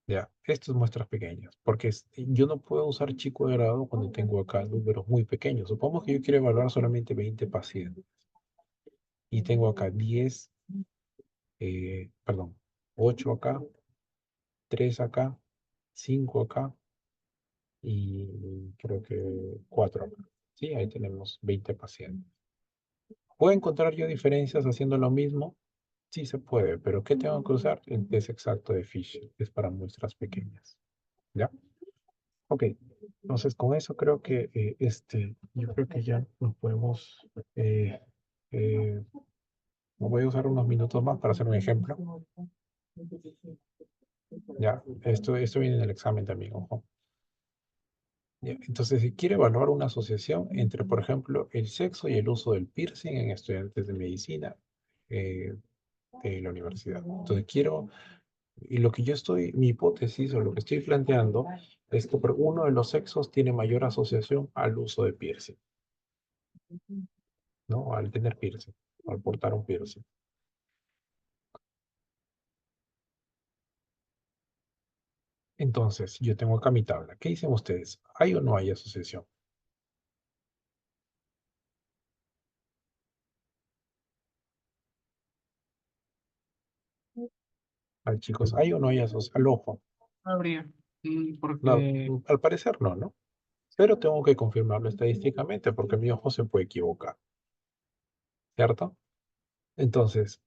Ya, estas muestras pequeñas, porque yo no puedo usar chi cuadrado cuando tengo acá números muy pequeños. Supongamos que yo quiero evaluar solamente 20 pacientes y tengo acá 10, perdón, 8 acá, 3 acá, 5 acá y creo que 4 acá. Sí, ahí tenemos 20 pacientes. ¿Puedo encontrar yo diferencias haciendo lo mismo? Sí se puede, pero ¿qué tengo que usar? El test exacto de Fisher, que es para muestras pequeñas. ¿Ya? Ok. Entonces, con eso creo que yo creo que ya nos podemos. eh, eh, Voy a usar unos minutos más para hacer un ejemplo. Ya, esto viene en el examen también, ojo. Ya, entonces, si quiere evaluar una asociación entre, por ejemplo, el sexo y el uso del piercing en estudiantes de medicina eh, de la universidad. Entonces, y lo que yo mi hipótesis o lo que estoy planteando es que uno de los sexos tiene mayor asociación al uso de piercing, ¿no? Al tener piercing, al portar un piercing. Entonces, yo tengo acá mi tabla. ¿Qué dicen ustedes? ¿Hay o no hay asociación? Al chicos, ¿hay o no hay asociación? Al ojo. habría, No, porque al parecer no, ¿no? Pero tengo que confirmarlo estadísticamente porque mi ojo se puede equivocar, ¿cierto? Entonces,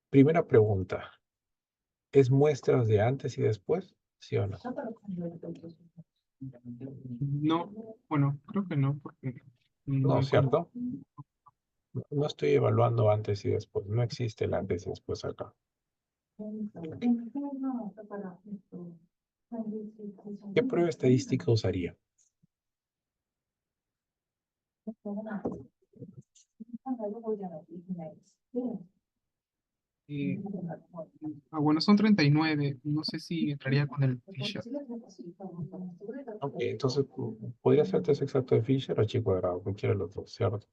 primera pregunta, ¿es muestras de antes y después? ¿Sí o no? no, bueno, creo que no, porque no No, encuentro. ¿cierto? No estoy evaluando antes y después. No existe el antes y después acá. ¿Qué prueba estadística usaría? Eh, bueno, son 39, no sé si entraría con el Fisher. Ok, entonces podría ser test exacto de Fisher o chi cuadrado, cualquiera de los dos, ¿cierto?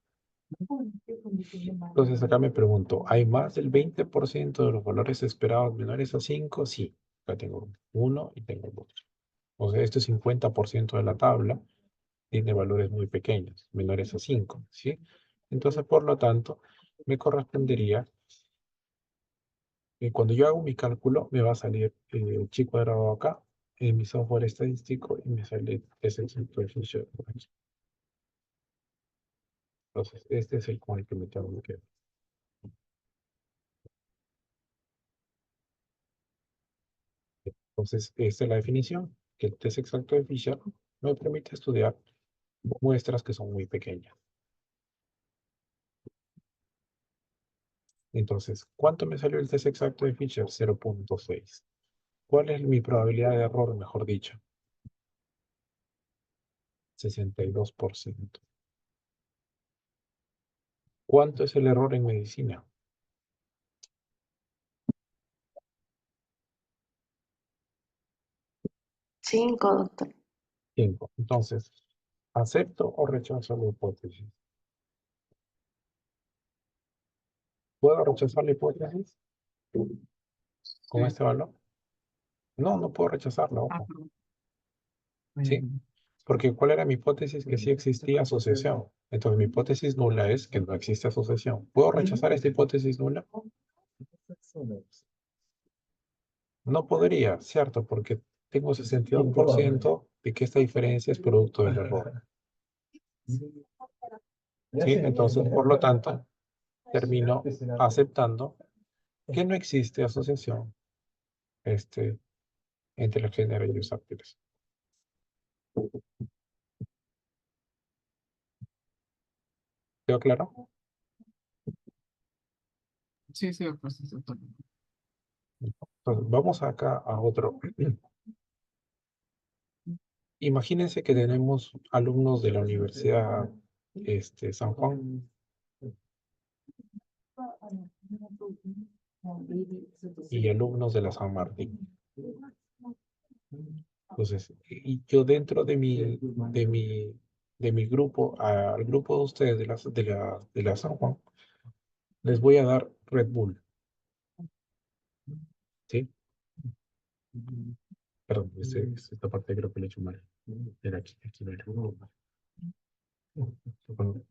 Entonces acá me pregunto, ¿hay más del 20% de los valores esperados menores a 5? Sí, acá tengo uno y tengo dos. O sea, este 50% de la tabla tiene valores muy pequeños, menores a 5, ¿sí? Entonces, por lo tanto, me correspondería, cuando yo hago mi cálculo, me va a salir chi cuadrado acá, en mi software estadístico, y me sale ese exacto de Fisher aquí. Entonces, este es el con el que me tengo que quedar. Entonces, esta es la definición, que el test exacto de Fisher me permite estudiar muestras que son muy pequeñas. Entonces, ¿cuánto me salió el test exacto de Fisher? 0.6. ¿Cuál es mi probabilidad de error, mejor dicho? 62%. ¿Cuánto es el error en medicina? 5, doctor. 5. Entonces, ¿acepto o rechazo la hipótesis? ¿Puedo rechazar la hipótesis? con Sí. este valor. No, no puedo rechazarlo, Ah, ojo. perdón. ¿Sí? Porque ¿cuál era mi hipótesis? Que sí existía asociación. Entonces mi hipótesis nula es que no existe asociación. ¿Puedo rechazar esta hipótesis nula? No podría, ¿cierto? Porque tengo 62% de que esta diferencia es producto del error. ¿Sí? Entonces, por lo tanto, termino aceptando que no existe asociación entre el género y los áptiles. ¿Quedó claro? Sí, sí, pues, sí, doctor. Entonces, vamos acá a otro. Imagínense que tenemos alumnos de la Universidad San Juan y alumnos de la San Martín. Entonces, y yo dentro de mi grupo, al grupo de ustedes de la San Juan, les voy a dar Red Bull, ¿sí? Perdón, esta parte creo que le he hecho mal. Era aquí no era. Con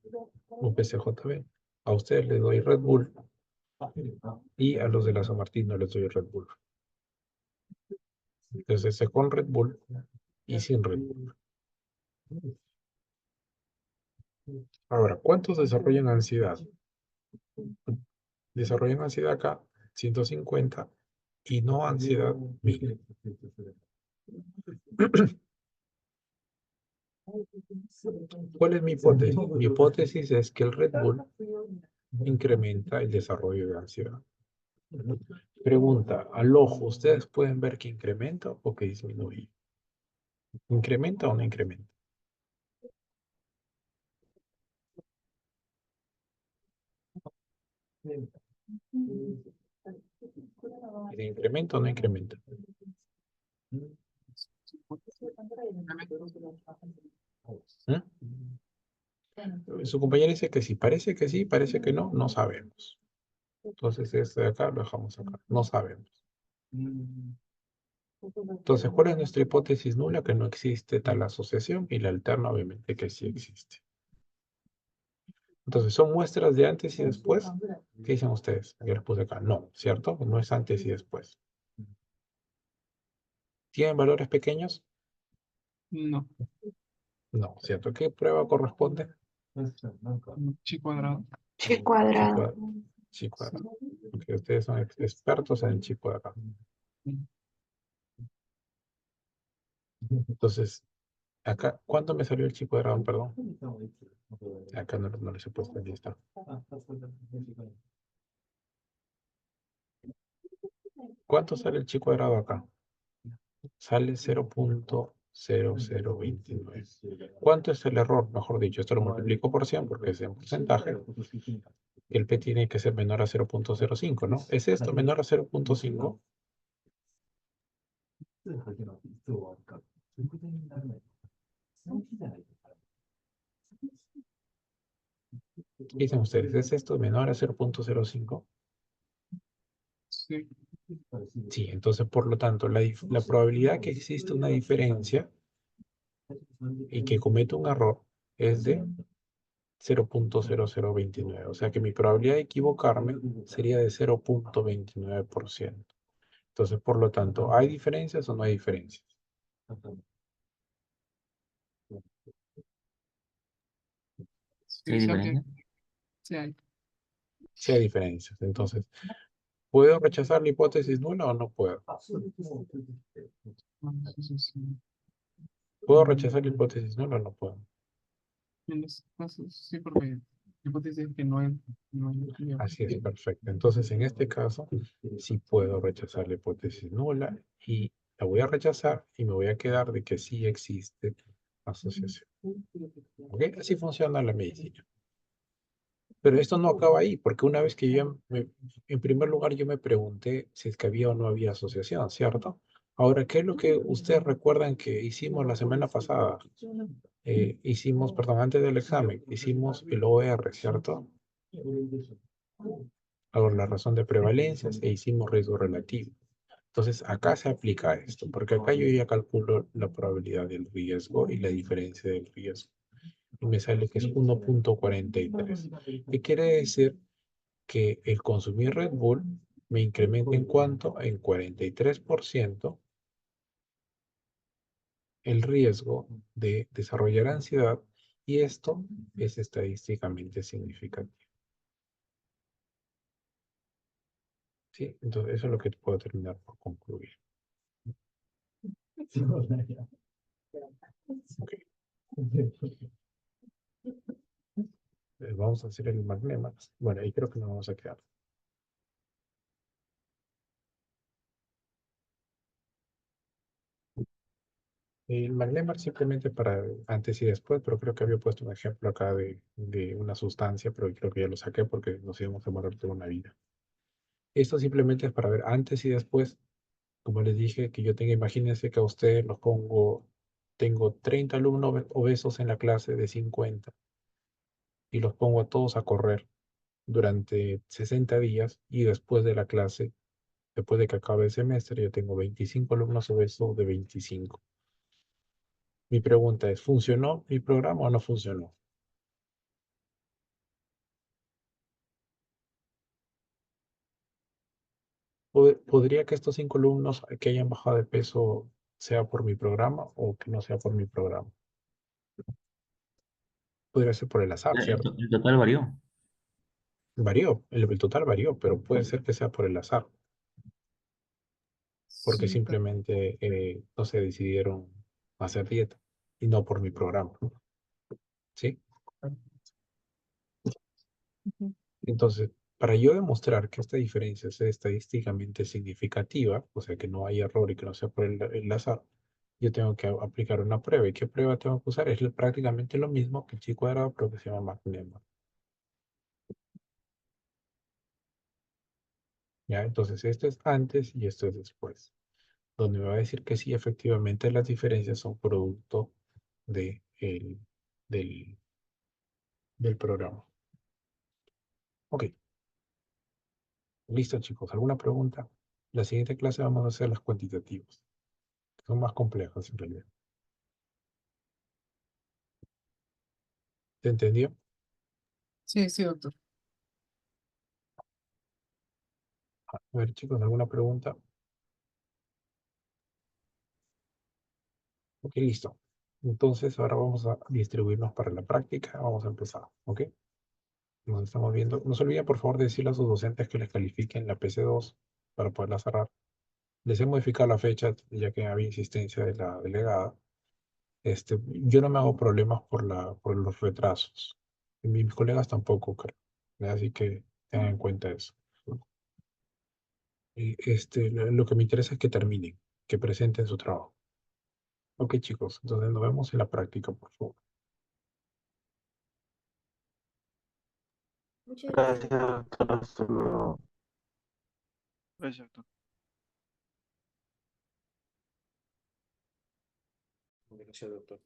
un PCJB. A ustedes les doy Red Bull y a los de la San Martín no les doy Red Bull. Entonces, con Red Bull y sin Red Bull. Ahora, ¿cuántos desarrollan ansiedad? Desarrollan ansiedad acá, 150, y no ansiedad 1000. ¿Cuál es mi hipótesis? Mi hipótesis es que el Red Bull incrementa el desarrollo de ansiedad. Pregunta, al ojo, ¿ustedes pueden ver que incrementa o que disminuye? ¿Incrementa o no incrementa? ¿Incrementa o no incrementa? ¿Mm? Su compañero dice que sí, parece que no, no sabemos. Entonces este de acá lo dejamos acá, no sabemos. Entonces, ¿cuál es nuestra hipótesis nula? Que no existe tal asociación, y la alterna obviamente que sí existe. Entonces, ¿son muestras de antes y después? ¿Qué dicen ustedes? Yo les puse acá, no, ¿cierto? No es antes y después. ¿Tienen valores pequeños? No, No, ¿cierto? ¿Qué prueba corresponde? chi cuadrado. Chi Chi cuadrado. cuadrado. Chi cuadrado. Porque ustedes son expertos en el chi cuadrado. Entonces, acá, ¿cuánto me salió el chi cuadrado? Perdón. Acá no les he puesto, aquí está. ¿Cuánto sale el chi cuadrado acá? Sale 0.0029. ¿Cuánto es el error? Mejor dicho, esto lo multiplico por 100 porque es en porcentaje. El P tiene que ser menor a 0.05, ¿no? ¿Es esto menor a 0.5? ¿Qué dicen ustedes? ¿Es esto menor a 0.05? Sí, Sí, entonces por lo tanto la probabilidad que existe una diferencia y que cometa un error es de 0.0029. O sea que mi probabilidad de equivocarme sería de 0.29%. Entonces, por lo tanto, ¿hay diferencias o no hay diferencias? ¿Sí hay sí, habría, diferencia? sí hay. Sí hay diferencias. Entonces, ¿puedo rechazar la hipótesis nula o no puedo? Sí, sí. ¿Puedo rechazar la hipótesis nula o no puedo? En los casos, sí, porque la hipótesis es que no hay Así es, perfecto. Entonces, en este caso, sí puedo rechazar la hipótesis nula y la voy a rechazar y me voy a quedar de que sí existe asociación. ¿Ok? Así funciona la medicina. Pero esto no acaba ahí, porque una vez que en primer lugar, yo me pregunté si es que había o no había asociación, ¿cierto? Ahora, ¿qué es lo que ustedes recuerdan que hicimos la semana pasada? Hicimos, perdón, antes del examen, hicimos el OR, ¿cierto? Ahora, la razón de prevalencias e hicimos riesgo relativo. Entonces, acá se aplica esto, porque acá yo ya calculo la probabilidad del riesgo y la diferencia del riesgo. Y me sale que es 1,43. ¿Qué quiere decir? Que el consumir Red Bull me incrementa en cuanto en 43% el riesgo de desarrollar ansiedad y esto es estadísticamente significativo. ¿Sí? Entonces eso es lo que puedo terminar por concluir. Ok. Vamos a hacer el magnema. Bueno, ahí creo que nos vamos a quedar. El magnema simplemente para antes y después, pero creo que había puesto un ejemplo acá de una sustancia, pero creo que ya lo saqué porque nos íbamos a demorar toda una vida. Esto simplemente es para ver antes y después. Como les dije, que yo tenga, imagínense que a ustedes los pongo, tengo 30 alumnos obesos en la clase de 50 y los pongo a todos a correr durante 60 días y después de la clase, después de que acabe el semestre, yo tengo 25 alumnos obesos de 25. Mi pregunta es, ¿funcionó mi programa o no funcionó? ¿Podría que estos 5 alumnos que hayan bajado de peso sea por mi programa o que no sea por mi programa? Podría ser por el azar, ¿cierto? El total varió. Varió, el total varió, pero puede ser que sea por el azar, porque Sí, simplemente no se decidieron hacer dieta y no por mi programa, ¿sí? Ujú. Entonces, para yo demostrar que esta diferencia es estadísticamente significativa, o sea, que no hay error y que no sea por el azar, yo tengo que aplicar una prueba. ¿Y qué prueba tengo que usar? Es prácticamente lo mismo que el chi cuadrado, pero que se llama McNemar. ¿Ya? Entonces, esto es antes y esto es después, donde me va a decir que sí, efectivamente las diferencias son producto de del, del programa. Ok, listo chicos. ¿Alguna pregunta? La siguiente clase vamos a hacer las cuantitativas, que son más complejas en realidad. ¿Se entendió? sí, sí, doctor. A ver chicos, ¿alguna pregunta? Ok, listo. Entonces ahora vamos a distribuirnos para la práctica. Vamos a empezar, ¿ok? Nos estamos viendo. No se olviden por favor de decirle a sus docentes que les califiquen la PC2 para poderla cerrar. Les he modificado la fecha ya que había insistencia de la delegada. Yo no me hago problemas por los retrasos. Y mis colegas tampoco, creo. Así que tengan en cuenta eso. Y lo que me interesa es que terminen, que presenten su trabajo. Ok, chicos, entonces nos vemos en la práctica, por favor. Muchas Gracias, gracias. doctor. Hasta luego. Gracias, doctor. Gracias, doctor.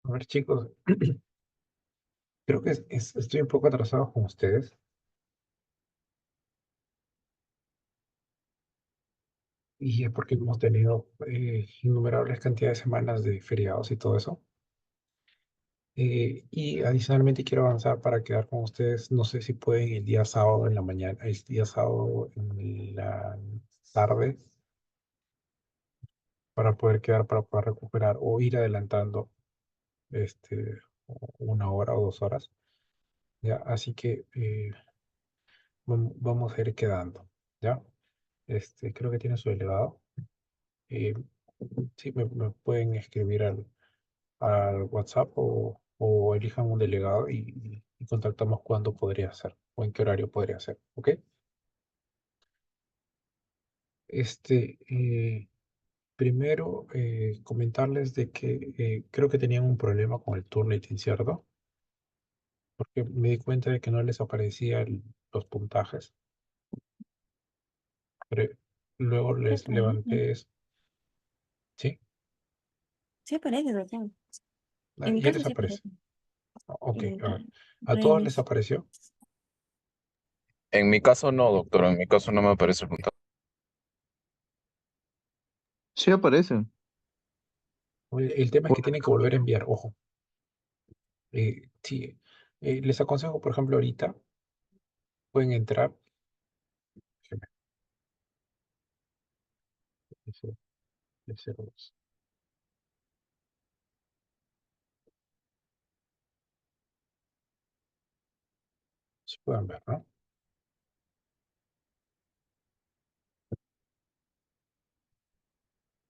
A ver, chicos, creo que estoy un poco atrasado con ustedes. Y es porque hemos tenido innumerables cantidades de semanas de feriados y todo eso. Y adicionalmente quiero avanzar para quedar con ustedes. No sé si pueden el día sábado en la mañana, el día sábado en la tarde, para poder quedar, para poder recuperar o ir adelantando este, 1 hora o 2 horas. ¿Ya? Así que vamos a ir quedando. ¿Ya? Creo que tiene su delegado. Eh, sí, me pueden escribir al WhatsApp o elijan un delegado y contactamos cuándo podría ser o en qué horario podría ser. ¿Ok? Este, eh, Primero, comentarles de que creo que tenían un problema con el Turnitin, ¿cierto? Porque me di cuenta de que no les aparecían los puntajes. Pero luego Sí les aparece, levanté eso. ¿Sí? sí aparece, doctor. Ah, En mi ya caso les sí aparece. aparece. Ok, a Inventar ver. ¿A todos les redes. apareció? En mi caso no, doctor, en mi caso no me aparece el puntaje. Sí aparece. El tema es que tienen que volver a enviar, ojo. Sí, les aconsejo, por ejemplo, ahorita pueden entrar. Déjenme, ese- ese dos. Si pueden ver, ¿no?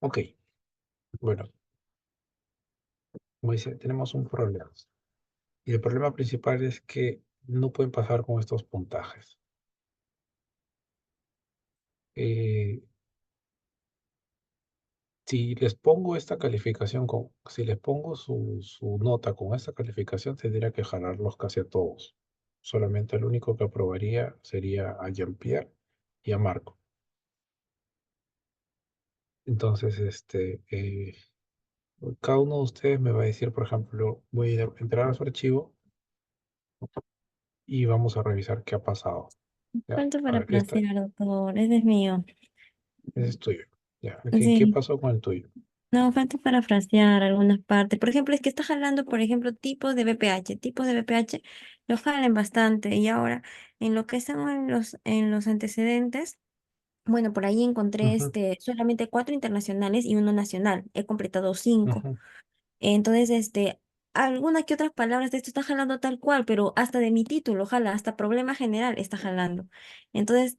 Ok, bueno, como dice, tenemos un problema. Y el problema principal es que no pueden pasar con estos puntajes. Eh, si les pongo esta calificación, si les pongo su nota con esta calificación, tendría que jalarlos casi a todos. Solamente el único que aprobaría sería a Jean-Pierre y a Marco. Entonces, cada uno de ustedes me va a decir, por ejemplo, voy a entrar a su archivo y vamos a revisar qué ha pasado. Ya, Falta a para ver, placear, doctor. Ese es mío. ese es tuyo. Ya, ¿qué Sí. pasó con el tuyo? No, falta para frasear algunas partes. Por ejemplo, es que está jalando, por ejemplo, tipos de BPH. Tipos de BPH lo jalan bastante. Y ahora, en lo que están en los antecedentes, bueno, por ahí encontré Ujú, solamente 4 internacionales y uno nacional. He completado 5. ujú. Entonces, algunas que otras palabras de esto está jalando tal cual, pero hasta de mi título jala, hasta problema general está jalando. Entonces,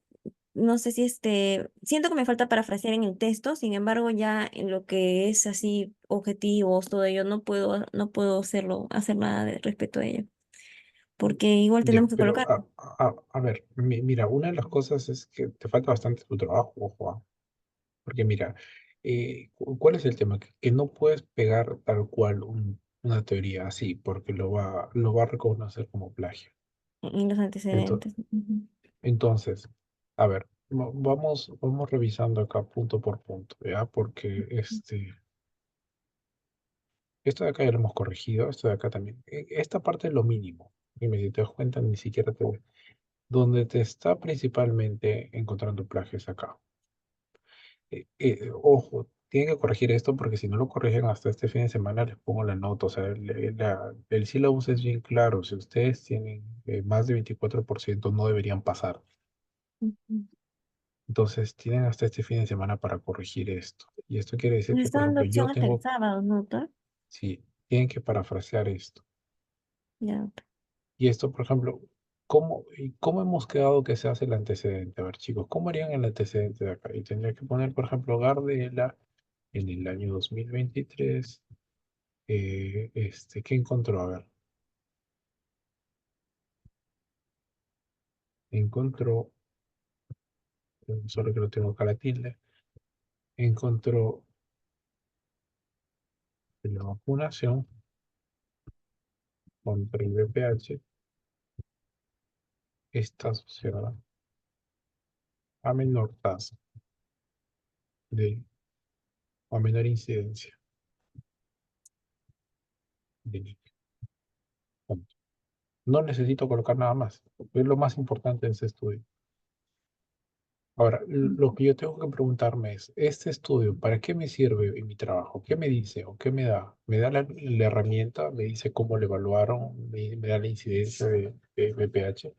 no sé si siento que me falta parafrasear en el texto, sin embargo, ya en lo que es así, objetivos, todo ello, no puedo hacer nada de respecto a ello, porque igual Ya, tenemos que pero colocar. a ver, mira, una de las cosas es que te falta bastante tu trabajo, ojo, porque mira, ¿cuál es el tema? Que no puedes pegar tal cual una teoría así, porque lo va a reconocer como plagio. En los Ento- antecedentes. Ujú. Entonces, a ver, vamos revisando acá punto por punto, ¿ya? Porque esto de acá ya lo hemos corregido, esto de acá también. Esta parte es lo mínimo. Dime, si te das cuenta, ni siquiera donde te está principalmente encontrando plagios acá. Ojo, tienen que corregir esto porque si no lo corrigen hasta este fin de semana les pongo la nota. O sea, el sílabus es bien claro. Si ustedes tienen más de 24% no deberían pasar. Ujú. Entonces tienen hasta este fin de semana para corregir esto. Y esto quiere decir Me que, está por dando ejemplo, yo opción hasta el tengo, sábado, ¿no, doctor? sí, tienen que parafrasear esto. Ya. Y esto, por ejemplo, ¿cómo hemos quedado que se hace el antecedente? A ver, chicos, ¿cómo harían el antecedente de acá? Y tendría que poner, por ejemplo, Gardela en el año 2023. ¿Qué encontró? A ver, encontró, solo que lo tengo acá la tilde, encontró que la vacunación contra el VPH está asociada a menor tasa de, o a menor incidencia de línea. Punto. No necesito colocar nada más. Es lo más importante en ese estudio. Ahora, lo que yo tengo que preguntarme es, ¿este estudio para qué me sirve en mi trabajo? ¿Qué me dice o qué me da? ¿Me da la herramienta? ¿Me dice cómo lo evaluaron? ¿Me da la incidencia de BPH?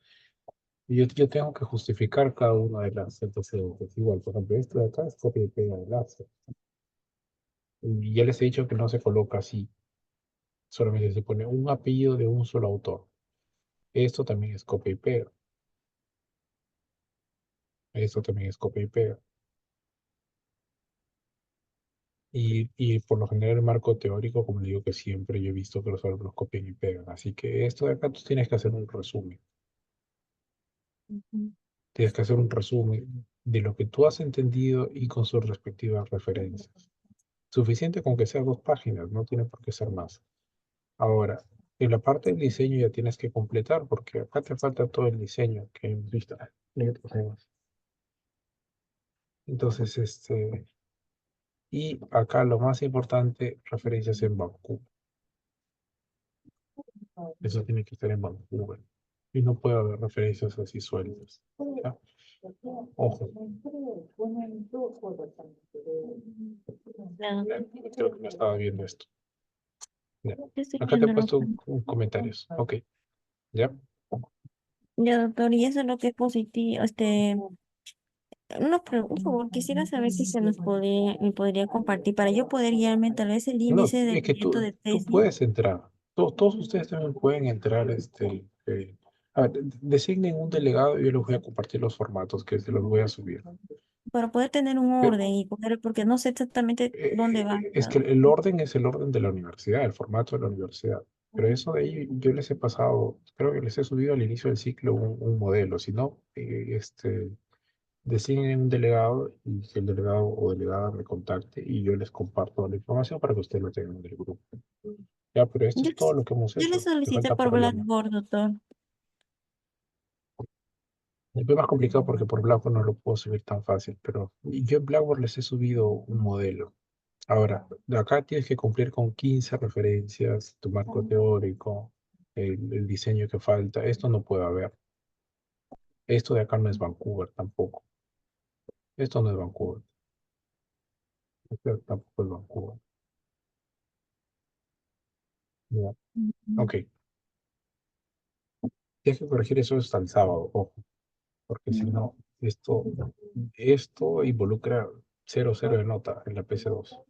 Y yo tengo que justificar cada una de las antecedentes. Igual, por ejemplo, esto de acá es copia y pega de láser. Y ya les he dicho que no se coloca así. Solamente se pone un apellido de un solo autor. Esto también es copia y pega. Esto también es copia y pega. Y por lo general el marco teórico, como digo que siempre yo he visto que los alumnos copian y pegan. Así que esto de acá tú tienes que hacer un resumen. Ujú. Tienes que hacer un resumen de lo que tú has entendido y con sus respectivas referencias. Suficiente con que sea 2 páginas, no tiene por qué ser más. Ahora, en la parte del diseño ya tienes que completar, porque acá te falta todo el diseño que hemos visto. Entonces, y acá lo más importante, referencias en Vancouver. Eso tiene que estar en Vancouver. Y no puede haber referencias así sueltas. ¿Ya? Ojo. Ya, Creo que no estaba viendo esto. Ya. yo estoy Acá te he viéndolo. puesto comentarios. Ok. ¿Ya? Ya, doctor, y eso es lo que es positivo. Por favor, quisiera saber si me podría compartir para yo poder guiarme tal vez el No, índice del es que proyecto de tú tesis. puedes entrar. Todos ustedes también pueden entrar. A ver, designen un delegado y yo les voy a compartir los formatos que se los voy a subir. Para poder tener un orden y poder, porque no sé exactamente dónde va. Es que el orden es el orden de la universidad, el formato de la universidad. Pero eso de ahí yo les he pasado, creo que les he subido al inicio del ciclo un modelo. Si no, designen un delegado y que el delegado o delegada me contacte y yo les comparto la información para que ustedes lo tengan en el grupo. Ya, pero esto Yo, es todo lo que hemos yo le hecho. Te solicité falta por problema. Blackboard, doctor. Es más complicado porque por Blackboard no lo puedo subir tan fácil, pero yo en Blackboard les he subido un modelo. Ahora, de acá tienes que cumplir con 15 referencias, tu marco teórico, el diseño que falta. Esto no puede haber. Esto de acá no es Vancouver tampoco. Esto no es Vancouver. Esto tampoco es Vancouver. Ya. Ok. Tienes que corregir eso hasta el sábado, ojo, porque si no, esto involucra 0,0 de nota en la PC2.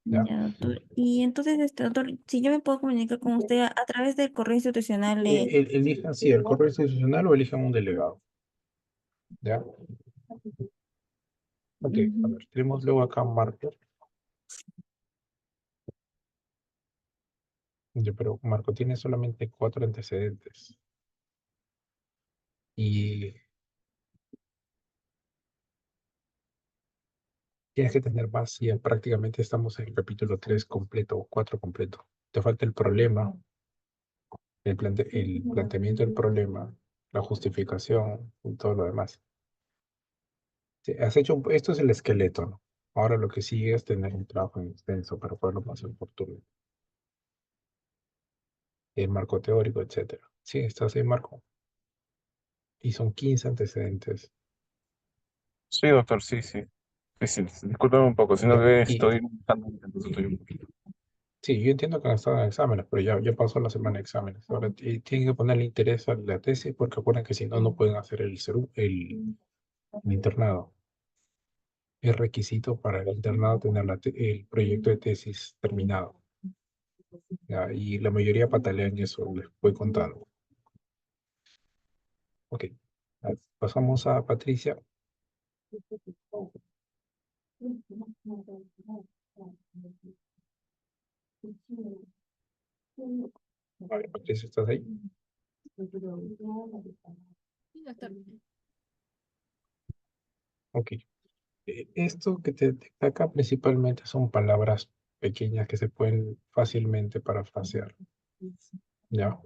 ¿Ya? Ya, doctor. Y entonces, doctor, si yo me puedo comunicar con usted a través del correo institucional, Elijan, sí, el correo institucional o elijan un delegado. ¿Ya? Ok, a ujú, ver, tenemos luego acá Marco. Pero Marco tiene solamente 4 antecedentes. Y tienes que tener más. Ya prácticamente estamos en el capítulo 3 completo o 4 completo. Te falta el problema, el planteamiento del problema, la justificación y todo lo demás. Sí, esto es el esqueleto, ¿no? Ahora lo que sigue es tener un trabajo extenso para poderlo pasar por turno. El marco teórico, etcétera. Sí, estás ahí, Marco. Y son 15 antecedentes. Sí, doctor, sí, sí. Sí, sí, discúlpeme un poco, sino Ya. que Y estoy entonces estoy un poquito. sí, yo entiendo que han estado en exámenes, pero ya pasó la semana de exámenes. Ahora tienen que ponerle interés a la tesis porque acuerdan que si no, no pueden hacer el internado. Es requisito para el internado tener el proyecto de tesis terminado. ¿Ya? Y la mayoría patalean eso, les voy contando. Ok. Pasamos a Patricia. Vale, Patricia, ¿estás ahí? Sí, doctor. Ok. Esto que te destaca principalmente son palabras pequeñas que se pueden fácilmente parafrasear. ¿Ya?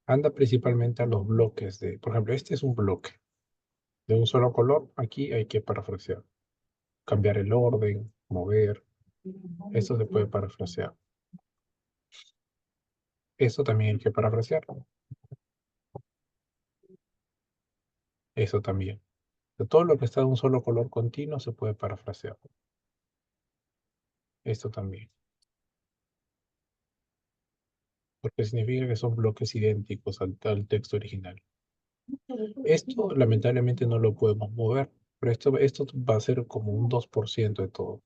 Anda principalmente a los bloques por ejemplo, este es un bloque de un solo color. Aquí hay que parafrasear, cambiar el orden, mover. Esto se puede parafrasear. Esto también hay que parafrasearlo. Eso también. De todo lo que está de un solo color continuo se puede parafrasear. Esto también. Porque significa que son bloques idénticos al texto original. Esto lamentablemente no lo podemos mover, pero esto va a ser como un 2% de todo.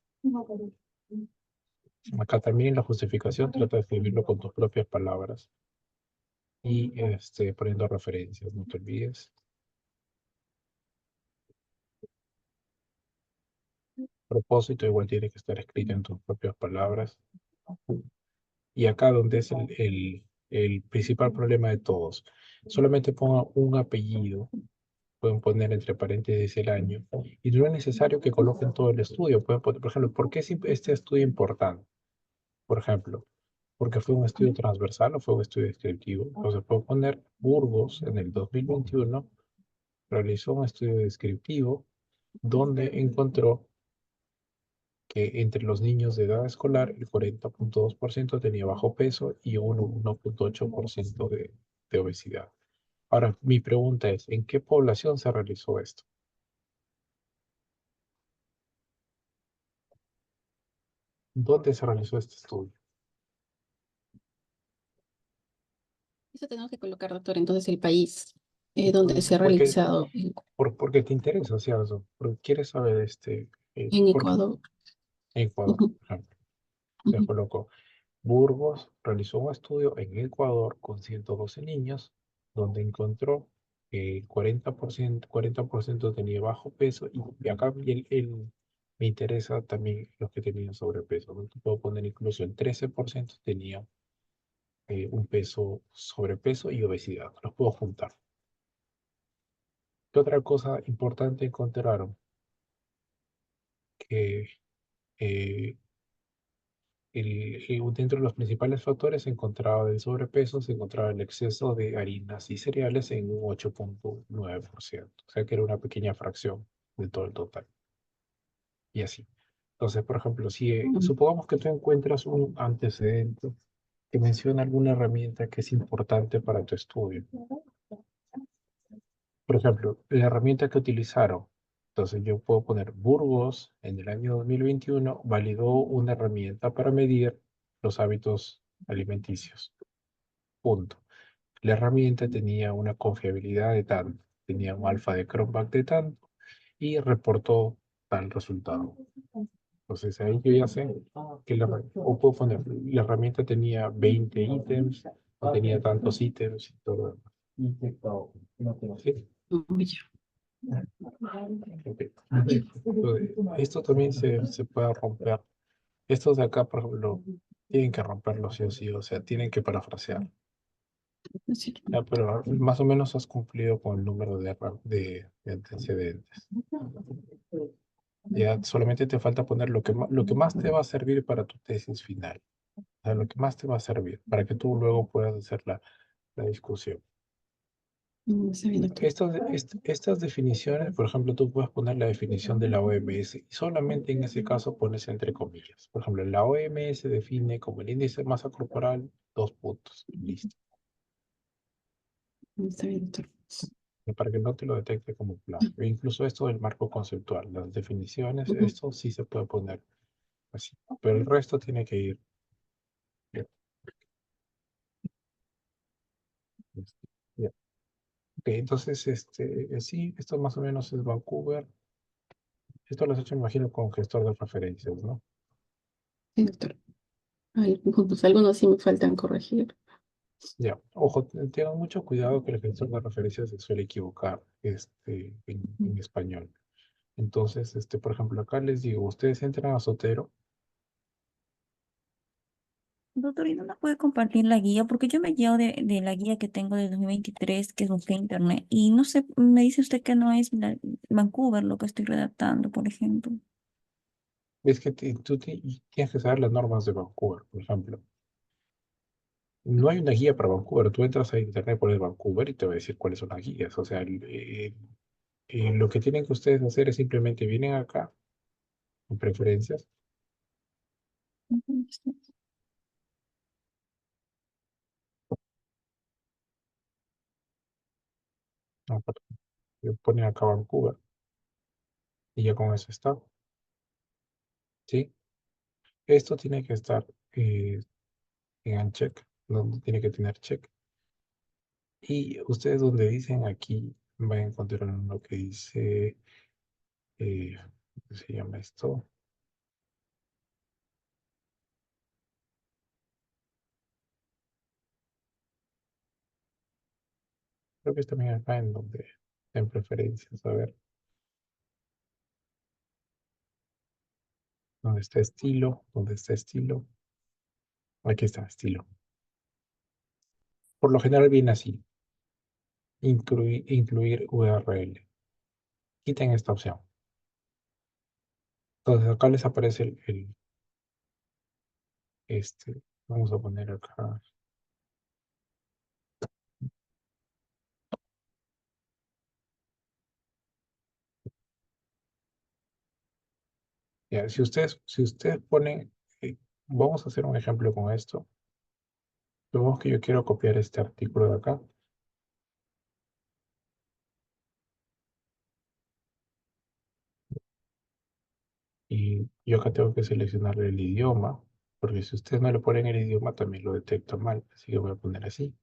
Acá también la justificación trata de escribirlo con tus propias palabras y poniendo referencias, no te olvides. Propósito igual tiene que estar escrito en tus propias palabras. Y acá donde es el principal problema de todos. Solamente ponga un apellido, pueden poner entre paréntesis el año, y no es necesario que coloquen todo el estudio. Pueden poner, por ejemplo, ¿por qué es este estudio importante? Por ejemplo, porque fue un estudio transversal o fue un estudio descriptivo. Entonces puedo poner Burgos en el 2021 realizó un estudio descriptivo donde encontró que entre los niños de edad escolar el 40.2% tenía bajo peso y un 1.8% de obesidad. Ahora, mi pregunta es, ¿en qué población se realizó esto? ¿Dónde se realizó este estudio? Eso tenemos que colocar, doctor, entonces el país donde se ha Porque, realizado porque te interesa, ¿cierto? Porque quieres saber, en porque Ecuador. en Ecuador, Ujú, por ejemplo, se ujú. colocó. Burgos realizó un estudio en Ecuador con 112 niños, donde encontró que el 40% tenía bajo peso y acá me interesa también los que tenían sobrepeso, ¿no? Te puedo poner incluso el 13% tenía un peso, sobrepeso y obesidad. Los puedo juntar. ¿Qué otra cosa importante encontraron? Que eh, dentro de los principales factores se encontraba el sobrepeso, se encontraba el exceso de harinas y cereales en un 8.9%. O sea que era una pequeña fracción de todo el total. Y así. Entonces, por ejemplo, si supongamos que tú encuentras un antecedente que menciona alguna herramienta que es importante para tu estudio. Por ejemplo, la herramienta que utilizaron. Entonces yo puedo poner Burgos en el año 2021 validó una herramienta para medir los hábitos alimenticios. Punto. La herramienta tenía una confiabilidad de tanto, tenía un alfa de Cronbach de tanto y reportó tal resultado. Entonces ahí yo ya sé que o puedo poner, la herramienta tenía 20 ítems, o tenía tantos ítems y todo lo demás. ¿Sí? Uy, Ok. Esto también se puede romper. Estos de acá, por ejemplo, tienen que romperlo sí o sí, o sea, tienen que parafrasear. sí. Ya, pero más o menos has cumplido con el número de antecedentes. Ya solamente te falta poner lo que más te va a servir para tu tesis final. O sea, lo que más te va a servir para que tú luego puedas hacer la discusión. Está bien, doctor. Estas definiciones, por ejemplo, tú puedes poner la definición de la OMS y solamente en ese caso pones entre comillas. Por ejemplo, la OMS define como el índice de masa corporal 2 puntos. Listo. Está bien, doctor. Para que no te lo detecte como plagio. E incluso esto del marco conceptual, las definiciones, Ujú. esto sí se puede poner así. Pero el resto tiene que ir bien. Bien. Ok, entonces, sí, esto más o menos es Vancouver. Esto lo has hecho, me imagino, con gestor de referencias, ¿no? Sí, doctor. Pues algunos sí me faltan corregir. Ya, ojo, tengan mucho cuidado que el gestor de referencias se suele equivocar en español. Entonces, por ejemplo, acá les digo, ustedes entran a Sotero. Doctor, ¿y no nos puede compartir la guía? Porque yo me he guiado de la guía que tengo de 2023 que busqué en internet, y no sé, me dice usted que no es Vancouver lo que estoy redactando, por ejemplo. Es que tienes que saber las normas de Vancouver, por ejemplo. No hay una guía para Vancouver. Tú entras a internet, pones Vancouver y te va a decir cuáles son las guías. O sea, lo que tienen que ustedes hacer es simplemente vienen acá, en preferencias, Ujú, sí. No, pone acá Vancouver y ya con eso está, ¿sí? Esto tiene que estar en check, donde tiene que tener check. Y ustedes donde dicen aquí van a encontrar lo que dice, ¿cómo se llama esto? Creo que es también acá en donde, en preferencias, a ver, donde está estilo, donde está estilo. Aquí está estilo. Por lo general viene así, incluir URL. Quiten esta opción. Entonces acá les aparece vamos a poner acá. Ya, si ustedes ponen, vamos a hacer un ejemplo con esto. Supongamos que yo quiero copiar este artículo de acá. Y yo acá tengo que seleccionar el idioma, porque si ustedes no le ponen el idioma también lo detecta mal. Así que voy a poner así.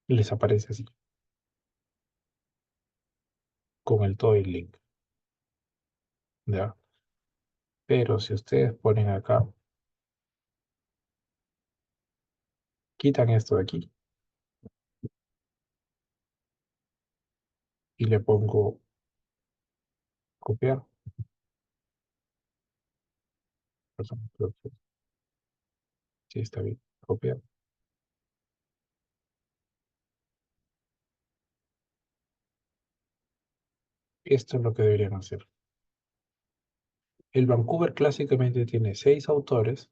Y les aparece así, con todo el link. ¿Ya? Pero si ustedes ponen acá, quitan esto de aquí y le pongo copiar. Perdón, creo que sí está bien. Copiar. Esto es lo que deberían hacer. El Vancouver clásicamente tiene 6 autores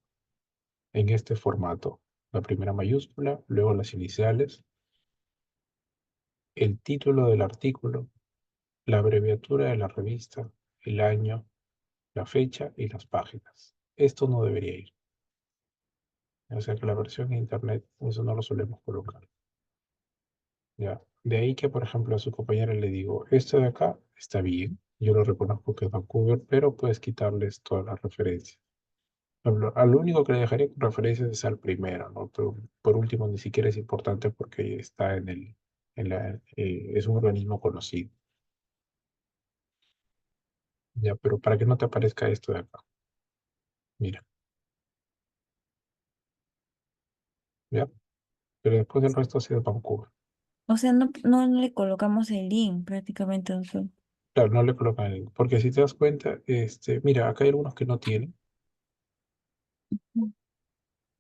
en este formato. La primera mayúscula, luego las iniciales, el título del artículo, la abreviatura de la revista, el año, la fecha y las páginas. Esto no debería ir. O sea que la versión en internet, eso no lo solemos colocar. ¿Ya? De ahí que, por ejemplo, a su compañera le digo, esto de acá está bien, yo lo reconozco que es Vancouver, pero puedes quitarles todas las referencias. Al único que le dejaría con referencias es al primero, ¿no? Pero por último, ni siquiera es importante porque está es un organismo conocido. Ya, pero para que no te aparezca esto de acá. Mira, ya. Pero después el resto ha sido Vancouver. O sea, no le colocamos el link prácticamente. O sea. Claro, no le colocan el, porque si te das cuenta, mira, acá hay algunos que no tienen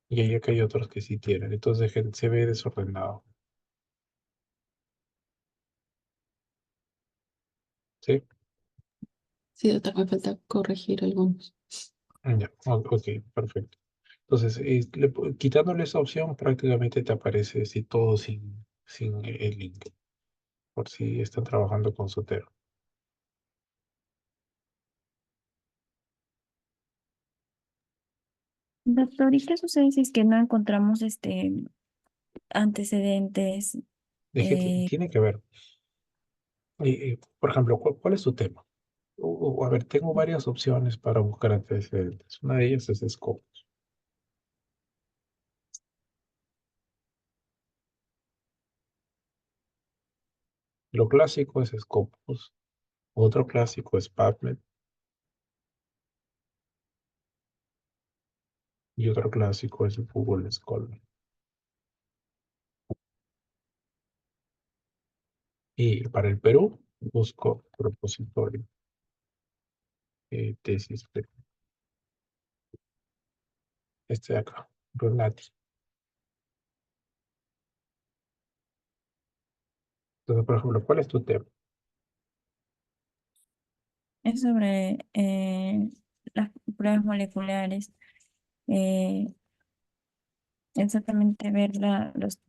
y ahí acá hay otros que sí tienen. Entonces se ve desordenado. ¿Sí? Sí, doctor, me falta corregir algunos. Ya, ok, perfecto. Entonces, quitándole esa opción, prácticamente te aparece así todo sin el link, por si están trabajando con Sotero. Doctor, ¿y qué sucede si es que no encontramos antecedentes? Eh, Tiene que ver. Por ejemplo, ¿cuál es tu tema? A ver, tengo varias opciones para buscar antecedentes. Una de ellas es Scopus. Lo clásico es Scopus. Otro clásico es PubMed. Y otro clásico es Google Scholar. Y para el Perú, busco propositorio, tesis, este de acá, Renati. Entonces, por ejemplo, ¿cuál es tu tema? es sobre las pruebas moleculares. eh, Exactamente ver las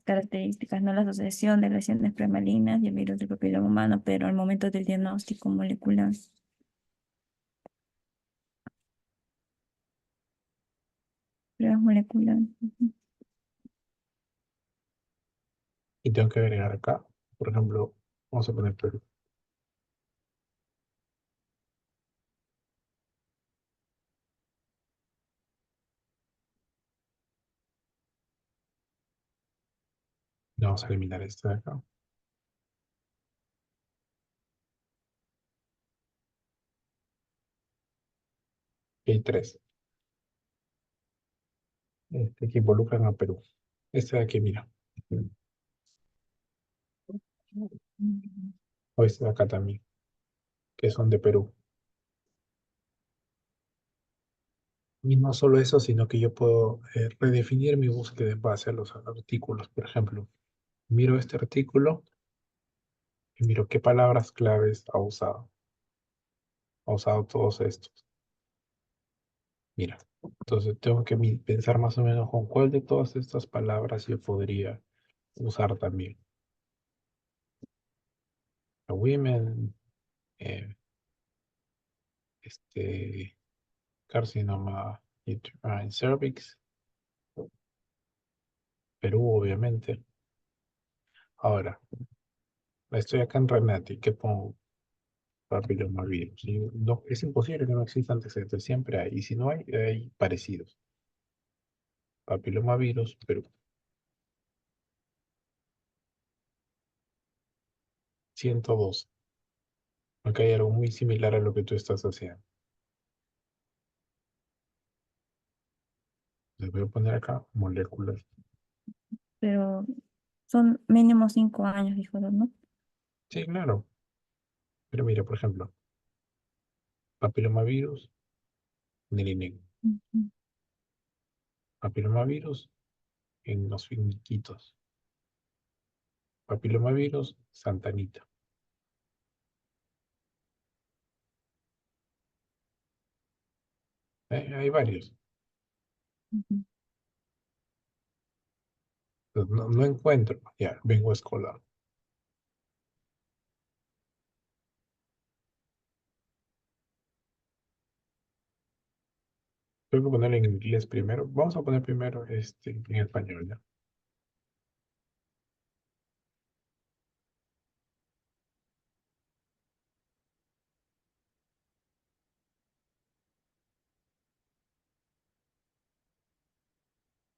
características, no la asociación de lesiones premalinas y el virus del papiloma humano, pero al momento del diagnóstico molecular. Pruebas moleculares. Ujú. Y tengo que agregar acá, por ejemplo, vamos a poner Perú. Vamos a eliminar esto de acá. Y hay tres. Que involucran a Perú. Este de aquí, mira. O este de acá también, que son de Perú. Y no solo eso, sino que yo puedo redefinir mi búsqueda en base a los artículos. Por ejemplo, miro este artículo y miro qué palabras claves ha usado. Ha usado todos estos. Mira, entonces tengo que pensar más o menos con cuál de todas estas palabras yo podría usar también. A women, eh, este, carcinoma in cervix, Perú, obviamente. Ahora, estoy acá en Renati, ¿qué pongo? Papilomavirus. Y no, es imposible que no exista antecedentes, siempre hay. Y si no hay, hay parecidos. Papilomavirus, Perú. 102. Acá hay algo muy similar a lo que tú estás haciendo. Les voy a poner acá moléculas. Pero son mínimo 5 años, dijo, ¿no? Sí, claro. Pero mira, por ejemplo, papilomavirus, Nerinek. Ujú. Papilomavirus en los finiquitos. Papilomavirus, Santanita. Hay varios. Ujú. No, no encuentro. Ya, vengo a escolar. Tengo que ponerlo en inglés primero. Vamos a poner primero en español, ¿ya?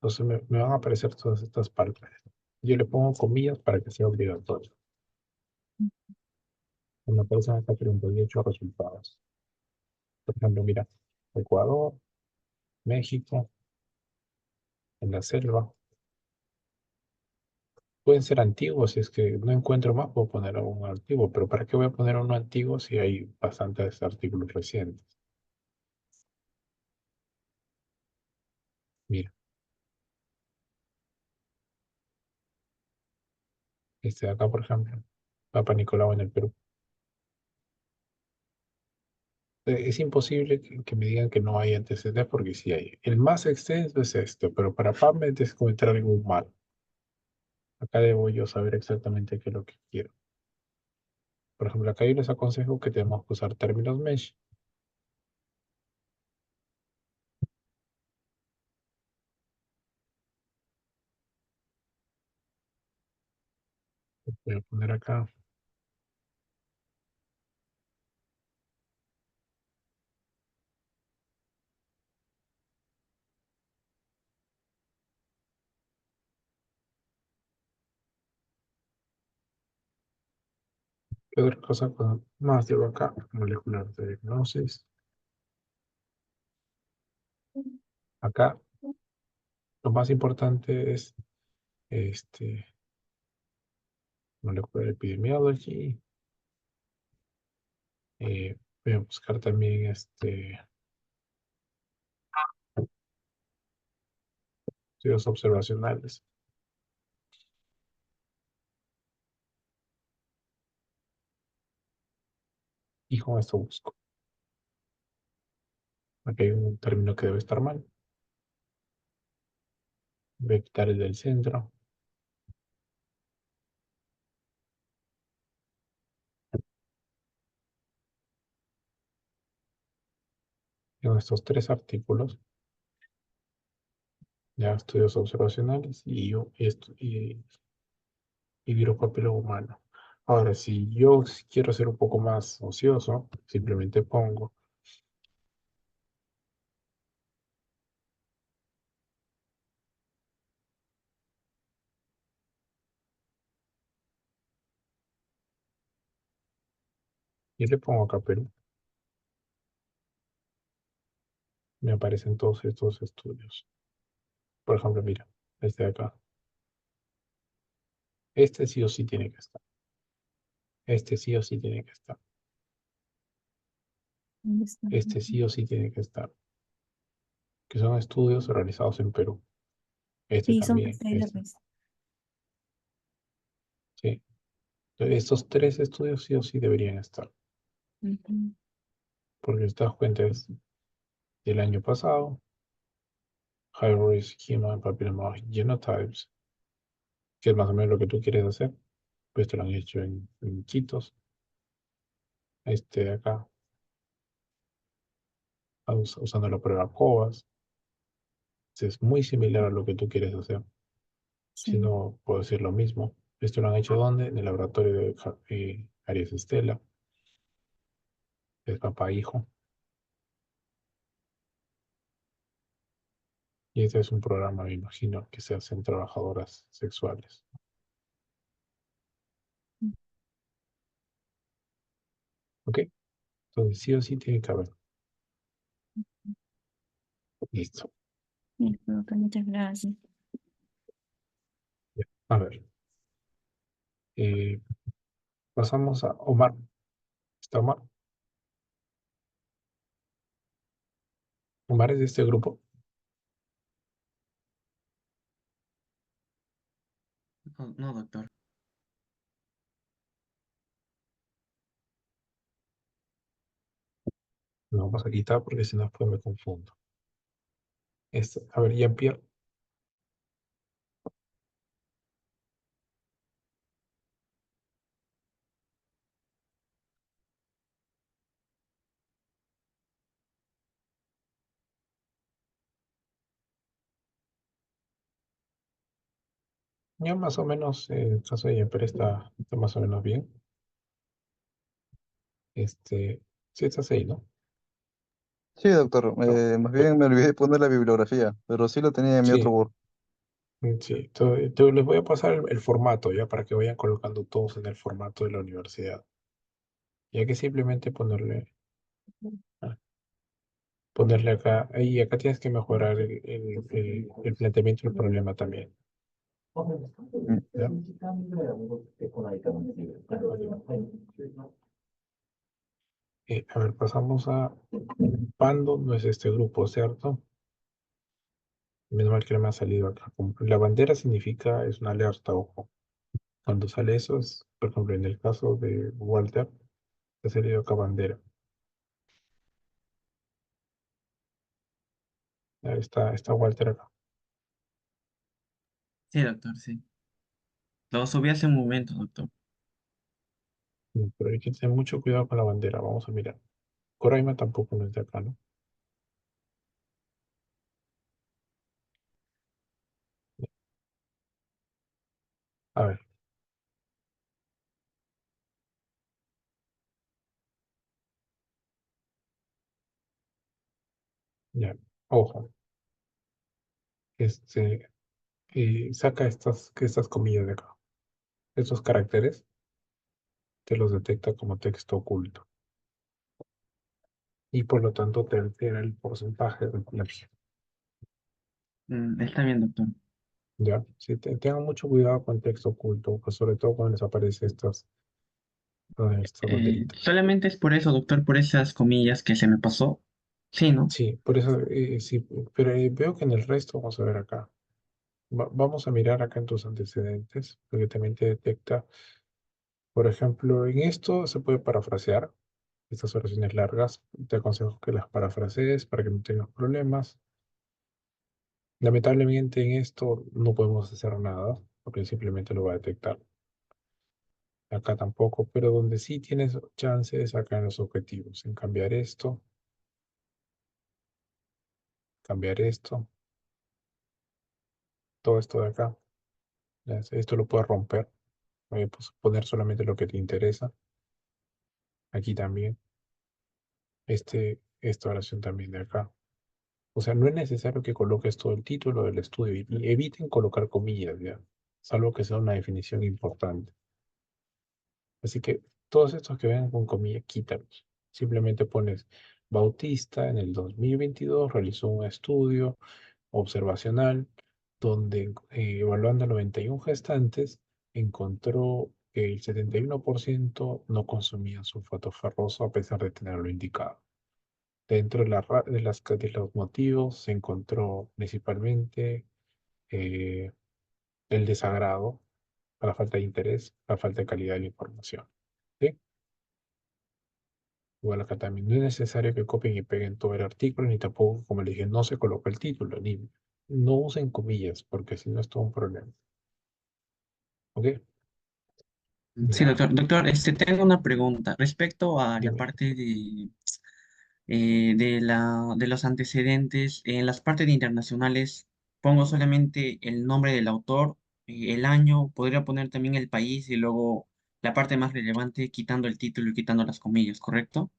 Entonces me van a aparecer todas estas palabras. Yo le pongo comillas para que sea obligatorio. Me aparecen acá 38 resultados. Por ejemplo, mira, Ecuador, México, en la selva. Pueden ser antiguos, si es que no encuentro más, puedo poner un antiguo. Pero ¿para qué voy a poner uno antiguo si hay bastantes artículos recientes? Mira, este de acá, por ejemplo, Papa Nicolau en el Perú. Es imposible que me digan que no hay antecedentes porque sí hay. El más extenso es este, pero para PubMed es cometer algún mal. Acá debo yo saber exactamente qué es lo que quiero. Por ejemplo, acá yo les aconsejo que tenemos que usar términos mesh. Voy a poner acá. ¿Qué otra cosa más llevo acá? Molecular diagnosis. Acá lo más importante es este, molecular epidemiology. Voy a buscar también estudios observacionales. Y con esto busco. Aquí hay un término que debe estar mal. Voy a quitar el del centro. En estos tres artículos ya estudios observacionales y viropapiloma humano. Ahora, si yo quiero ser un poco más ocioso, simplemente pongo y le pongo acá Perú. Me aparecen todos estos estudios. Por ejemplo, mira, este de acá. Este sí o sí tiene que estar. Este sí o sí tiene que estar. ¿Dónde está? Este sí o sí tiene que estar. Que son estudios realizados en Perú. Este Sí, son también, este. PCLPs. Sí. Estos tres estudios sí o sí deberían estar. Ujú. Porque estas cuentas del año pasado, High Risk Human Papilloma Genotypes, que es más o menos lo que tú quieres hacer, pues te lo han hecho en Quitos. Este de acá, usando la prueba COVAS. Es muy similar a lo que tú quieres hacer. Si Sí, no, puedo decir lo mismo. Esto lo han hecho ¿dónde? En el laboratorio de Arias Estela, es papá e hijo. Y este es un programa, me imagino, que se hacen trabajadoras sexuales. ¿Ok? Entonces sí o sí tiene que haber. Listo. sí, doctor, muchas gracias. Ya. A ver. Pasamos a Omar. ¿Está Omar? Omar es de este grupo. No, no, doctor. Lo vamos a quitar porque si no después me confundo. A ver, Jean-Pierre. Ya más o menos, el caso de Jean-Pierre está más o menos bien. Sí estás ahí, ¿no? Sí, doctor. No, Más bien me olvidé de poner la bibliografía, pero sí lo tenía en mi otro sí, Word. sí. Les voy a pasar el formato ya para que vayan colocando todos en el formato de la universidad. Y hay que simplemente ah, ponerle acá, y acá tienes que mejorar el planteamiento del problema también. Mm. ¿Ya? A ver, pasamos a Pando, no es este grupo, ¿cierto? Menos mal que no me ha salido acá. La bandera significa, es una alerta, ojo. Cuando sale eso, por ejemplo, en el caso de Walter, ha salido acá bandera. Está Walter acá. Sí, doctor, sí. Lo subí hace un momento, doctor. Pero hay que tener mucho cuidado con la bandera. Vamos a mirar. Coraima tampoco no es de acá, ¿no? A ver, ya. Ojo. Este, saca estas comillas de acá. Estos caracteres te los detecta como texto oculto. Y por lo tanto te altera el porcentaje de plagio. Está bien, doctor. ¿Ya? Sí, tengan mucho cuidado con texto oculto, pues sobre todo cuando les aparecen estas banderitas. Solamente es por eso, doctor, por esas comillas que se me pasó. Sí, ¿no? Sí, por eso, sí, pero veo que en el resto, vamos a ver acá. Vamos a mirar acá en tus antecedentes, porque también te detecta, por ejemplo, en esto se puede parafrasear, estas oraciones largas, te aconsejo que las parafrasees para que no tengas problemas. Lamentablemente en esto no podemos hacer nada, porque simplemente lo va a detectar. Acá tampoco, pero donde sí tienes chances acá en los objetivos, en cambiar esto, todo esto de acá. Esto lo puedes romper. Pues poner solamente lo que te interesa. Aquí también. Esta oración también de acá. O sea, no es necesario que coloques todo el título del estudio y eviten colocar comillas, ¿ya? Salvo que sea una definición importante. Así que todos estos que vengan con comillas, quítalos. Simplemente pones Bautista en el 2022 realizó un estudio observacional donde evaluando a 91 gestantes encontró que el 71% no consumía sulfato ferroso a pesar de tenerlo indicado. Dentro de, de los motivos se encontró principalmente eh, el desagrado, la falta de interés, la falta de calidad de la información. ¿Sí? Igual acá también no es necesario que copien y peguen todo el artículo, ni tampoco, como le dije, no se coloca el título, ni no usen comillas, porque si no es todo un problema. ¿Ok? Sí, Ya, doctor. Doctor, tengo una pregunta respecto a la dime. parte de los antecedentes. En las partes de internacionales pongo solamente el nombre del autor, el año, podría poner también el país y luego la parte más relevante quitando el título y quitando las comillas, ¿correcto?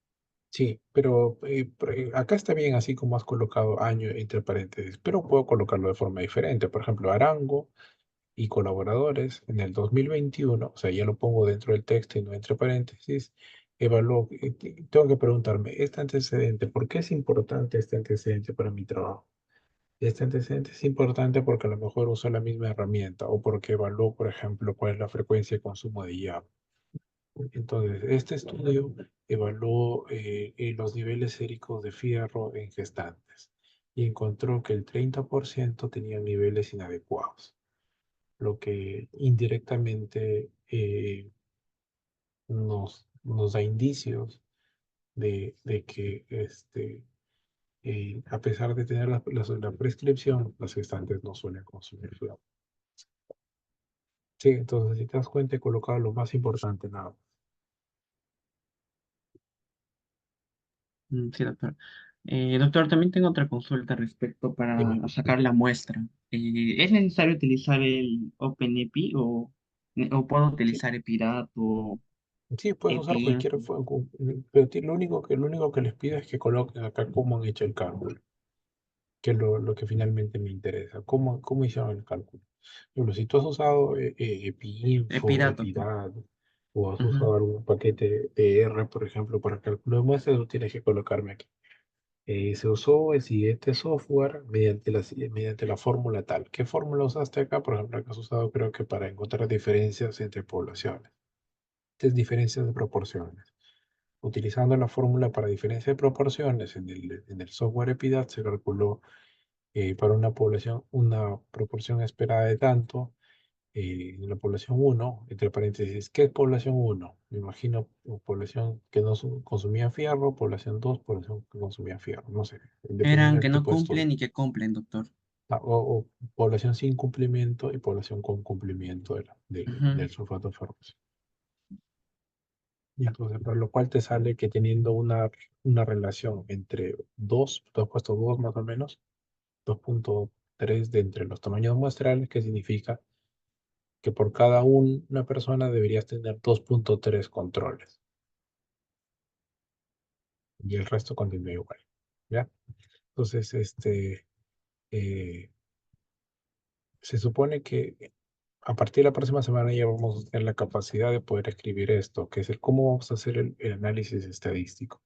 Sí, pero acá está bien así como has colocado año entre paréntesis, pero puedo colocarlo de forma diferente. Por ejemplo, Arango y colaboradores en el 2021, o sea, ya lo pongo dentro del texto y no entre paréntesis, evaluó, tengo que preguntarme, este antecedente, ¿por qué es importante este antecedente para mi trabajo? Este antecedente es importante porque a lo mejor uso la misma herramienta o porque evaluó, por ejemplo, cuál es la frecuencia de consumo de IAP. Entonces, este estudio evaluó los niveles séricos de fierro en gestantes y encontró que el 30% tenían niveles inadecuados, lo que indirectamente nos da indicios de que a pesar de tener la prescripción, las gestantes no suelen consumir fierro. Sí, entonces si te das cuenta, he colocado lo más importante nada más. Sí, doctor. Doctor, también tengo otra consulta respecto Dime. para sacar la muestra. ¿Es necesario utilizar el OpenEpi o puedo Sí, utilizar Epirat o sí, puedes usar cualquier EpiInfo? pero lo único que les pido es que coloquen acá cómo han hecho el cálculo, que es lo que finalmente me interesa. ¿Cómo hicieron el cálculo? Bueno, si tú has usado EpiInfo, Epirat, doctor. Epidad, o has Ujú. usado algún paquete de R, por ejemplo, para cálculo de muestras, tú tienes que colocarme aquí. Se usó el siguiente software mediante la fórmula tal. ¿Qué fórmula usaste acá? Por ejemplo, acá has usado creo que para encontrar diferencias entre poblaciones. Estas diferencias de proporciones. Utilizando la fórmula para diferencia de proporciones en el software Epidat se calculó para una población una proporción esperada de tanto en la población uno entre paréntesis, ¿qué es población uno? Me imagino población que no consumía fierro, población 2 población que consumía fierro, no sé, dependiendo Eran del que no tipo de estudio. cumplen y que cumplen, doctor. O población sin cumplimiento y población con cumplimiento Ujú. del sulfato ferroso. Y entonces, por lo cual te sale que teniendo una relación entre 2, tú has puesto 2 más o menos, 2,3 de entre los tamaños muestrales, que significa que por cada una persona deberías tener 2,3 controles y el resto continúa igual. ¿Ya? Entonces, eh, se supone que a partir de la próxima semana ya vamos a tener la capacidad de poder escribir esto, que es el cómo vamos a hacer el análisis estadístico.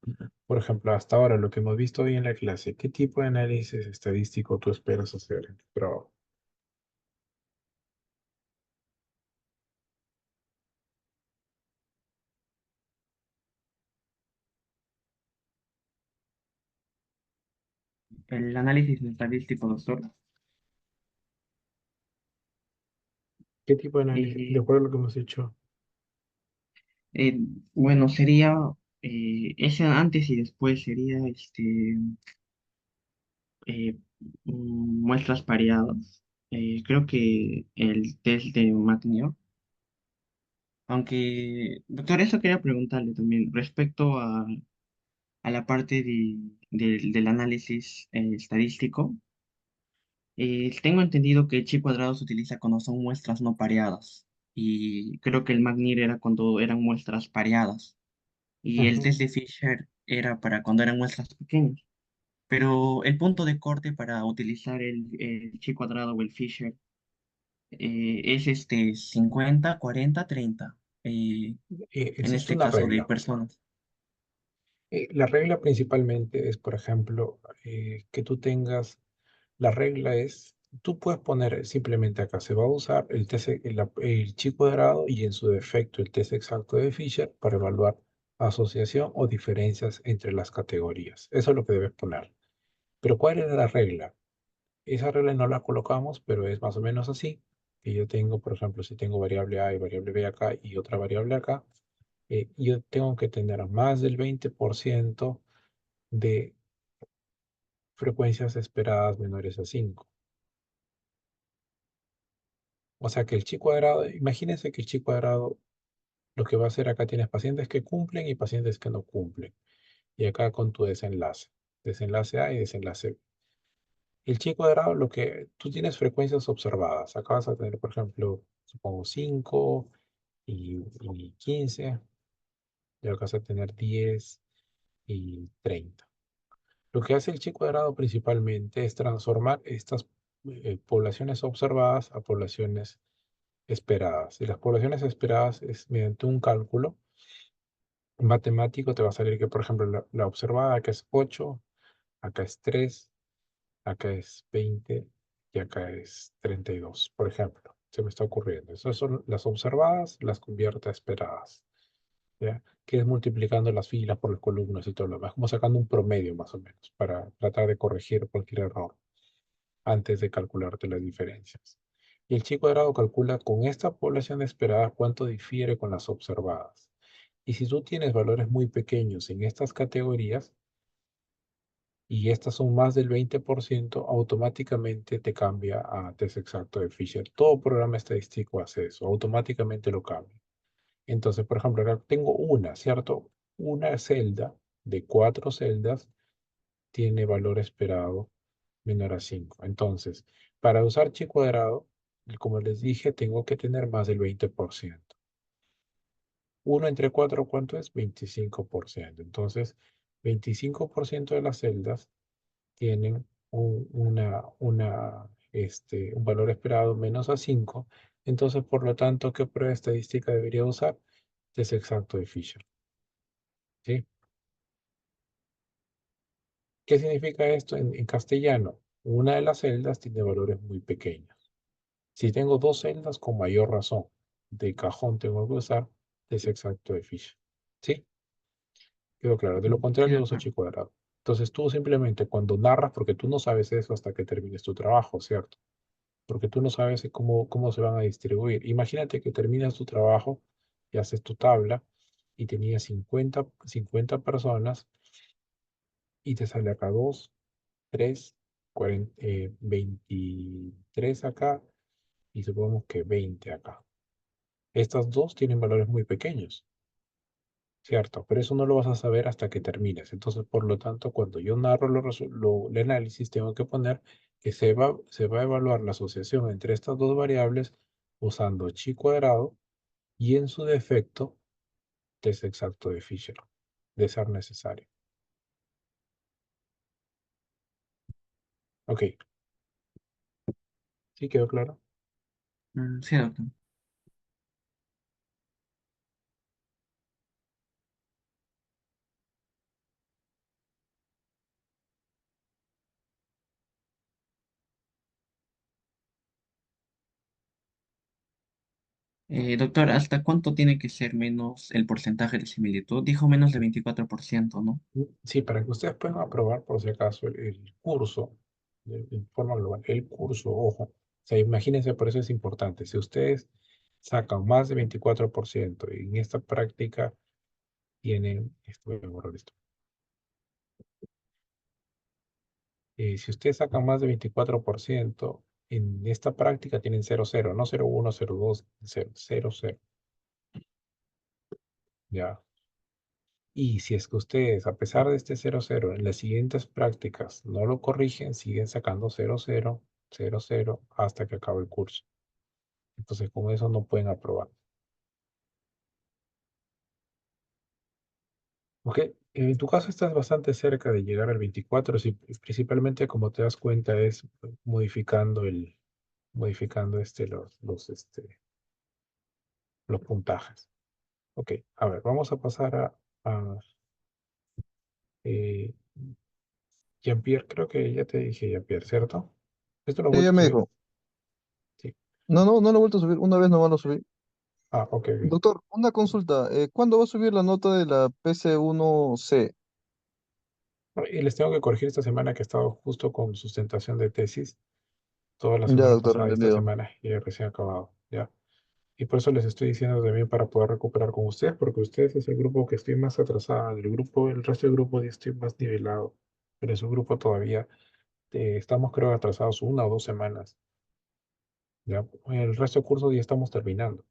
Por ejemplo, hasta ahora lo que hemos visto hoy en la clase, ¿qué tipo de análisis estadístico tú esperas hacer en tu trabajo? El análisis estadístico, doctor. ¿Qué tipo de análisis? De Eh, acuerdo a lo que hemos hecho. eh, bueno, sería ese antes y después sería eh, muestras pareadas. Creo que el test de McNeil. Aunque, doctor, eso quería preguntarle también respecto a la parte del análisis estadístico. Tengo entendido que el chi cuadrado se utiliza cuando son muestras no pareadas. Y creo que el MAGNIR era cuando eran muestras pareadas. Y el Ujú. test de Fisher era para cuando eran muestras pequeñas. Pero el punto de corte para utilizar el chi cuadrado o el Fisher es 50, 40, 30. En Existe este una caso de regla. personas. La regla principalmente es, por ejemplo, que tú tengas, la regla es, tú puedes poner simplemente acá, se va a usar el test, el chi cuadrado y en su defecto el test exacto de Fisher para evaluar asociación o diferencias entre las categorías. Eso es lo que debes poner. Pero ¿cuál es la regla? Esa regla no la colocamos, pero es más o menos así. Que yo tengo, por ejemplo, si tengo variable A y variable B acá y otra variable acá, yo tengo que tener más del 20% de frecuencias esperadas menores a 5. O sea que el chi cuadrado, imagínense que el chi cuadrado lo que va a hacer acá tienes pacientes que cumplen y pacientes que no cumplen. Y acá con tu desenlace. Desenlace A y desenlace B. El chi cuadrado, lo que tú tienes frecuencias observadas. Acá vas a tener, por ejemplo, supongo 5 y 15. Y acá vas a tener 10 y 30. Lo que hace el chi cuadrado principalmente es transformar estas poblaciones observadas a poblaciones esperadas. Y las poblaciones esperadas es mediante un cálculo matemático, te va a salir que, por ejemplo, la observada acá es 8, acá es 3, acá es 20 y acá es 32, por ejemplo. Se me está ocurriendo. Esas son las observadas, las convierte a esperadas. ¿Ya? Que es multiplicando las filas por las columnas y todo lo demás, como sacando un promedio más o menos, para tratar de corregir cualquier error antes de calcularte las diferencias. Y el chi cuadrado calcula con esta población esperada cuánto difiere con las observadas. Y si tú tienes valores muy pequeños en estas categorías, y estas son más del 20%, automáticamente te cambia a test exacto de Fisher. Todo programa estadístico hace eso, automáticamente lo cambia. Entonces, por ejemplo, acá tengo una, ¿cierto? Una celda de 4 celdas tiene valor esperado menor a 5. Entonces, para usar chi cuadrado, como les dije, tengo que tener más del 20%. 1 entre 4, ¿cuánto es? 25%. Entonces, 25% de las celdas tienen un valor esperado menos a 5. Entonces, por lo tanto, ¿qué prueba estadística debería usar? Es exacto de Fisher. ¿Sí? ¿Qué significa esto en castellano? Una de las celdas tiene valores muy pequeños. Si tengo 2 celdas, con mayor razón, de cajón tengo que usar es exacto de Fisher. ¿Sí? Quedó claro. De lo Sí, contrario, uso doctor. chi cuadrado. Entonces tú simplemente cuando narras, porque tú no sabes eso hasta que termines tu trabajo, ¿cierto? Porque tú no sabes cómo se van a distribuir. Imagínate que terminas tu trabajo y haces tu tabla y tenías 50 personas y te sale acá 2, 3, 40, 23 acá y supongamos que 20 acá. Estas dos tienen valores muy pequeños, ¿cierto? Pero eso no lo vas a saber hasta que termines. Entonces, por lo tanto, cuando yo narro el análisis, tengo que poner que se va a evaluar la asociación entre estas dos variables usando chi cuadrado y en su defecto, test exacto de Fisher, de ser necesario. Ok, ¿sí quedó claro? Sí, doctor. Doctor, ¿hasta cuánto tiene que ser menos el porcentaje de similitud? Dijo menos de 24%, ¿no? Sí, para que ustedes puedan aprobar, por si acaso, el curso, de forma global, el curso, ojo, o sea, imagínense, por eso es importante, si ustedes sacan más de 24% y en esta práctica tienen, voy a borrar esto. Si ustedes sacan más de 24%, en esta práctica tienen 0,0, no 0,1, 0,2, 0, 0,0, ya. Y si es que ustedes, a pesar de este 0,0, en las siguientes prácticas no lo corrigen, siguen sacando 0,0, 0, 0, hasta que acabe el curso. Entonces, con eso no pueden aprobar. Ok, en tu caso estás bastante cerca de llegar al 24, sí, principalmente como te das cuenta es modificando los puntajes. Ok, a ver, vamos a pasar a eh, Jean-Pierre, creo que ya te dije Jean-Pierre, ¿cierto? ¿Esto lo he Ella vuelto a me subir? dijo, Sí. no, no, no lo he vuelto a subir, una vez nomás lo subí. Ah, ok, bien. Doctor, una consulta, ¿cuándo va a subir la nota de la PC1C? Y les tengo que corregir esta semana que he estado justo con sustentación de tesis, toda la Ya, semana doctor, pasada y esta entendido. semana y recién acabado, ¿ya? Y por eso les estoy diciendo también para poder recuperar con ustedes, porque ustedes es el grupo que estoy más atrasado del grupo, el resto del grupo ya estoy más nivelado, pero en su grupo todavía estamos creo atrasados 1 o 2 semanas, ¿ya? El resto del curso ya estamos terminando,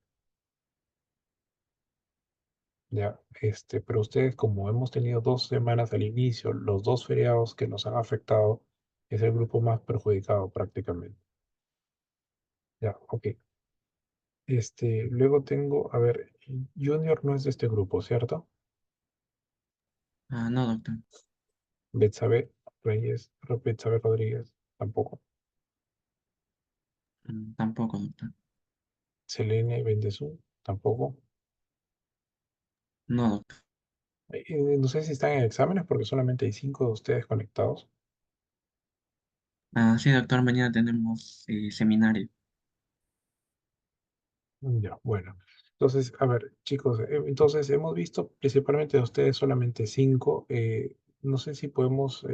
¿ya? Pero ustedes como hemos tenido 2 semanas al inicio, los 2 feriados que nos han afectado, es el grupo más perjudicado prácticamente, ¿ya? Ok. Luego tengo, a ver, Junior no es de este grupo, ¿cierto? No, doctor. Betsabe Reyes, Betsabe Rodríguez, tampoco. Tampoco, doctor. Selene Bendezú, tampoco. No, doctor. No sé si están en exámenes porque solamente hay 5 de ustedes conectados. Sí, doctor, mañana tenemos seminario. Ya, bueno. Entonces, a ver, chicos, entonces hemos visto principalmente de ustedes solamente 5. No sé si podemos,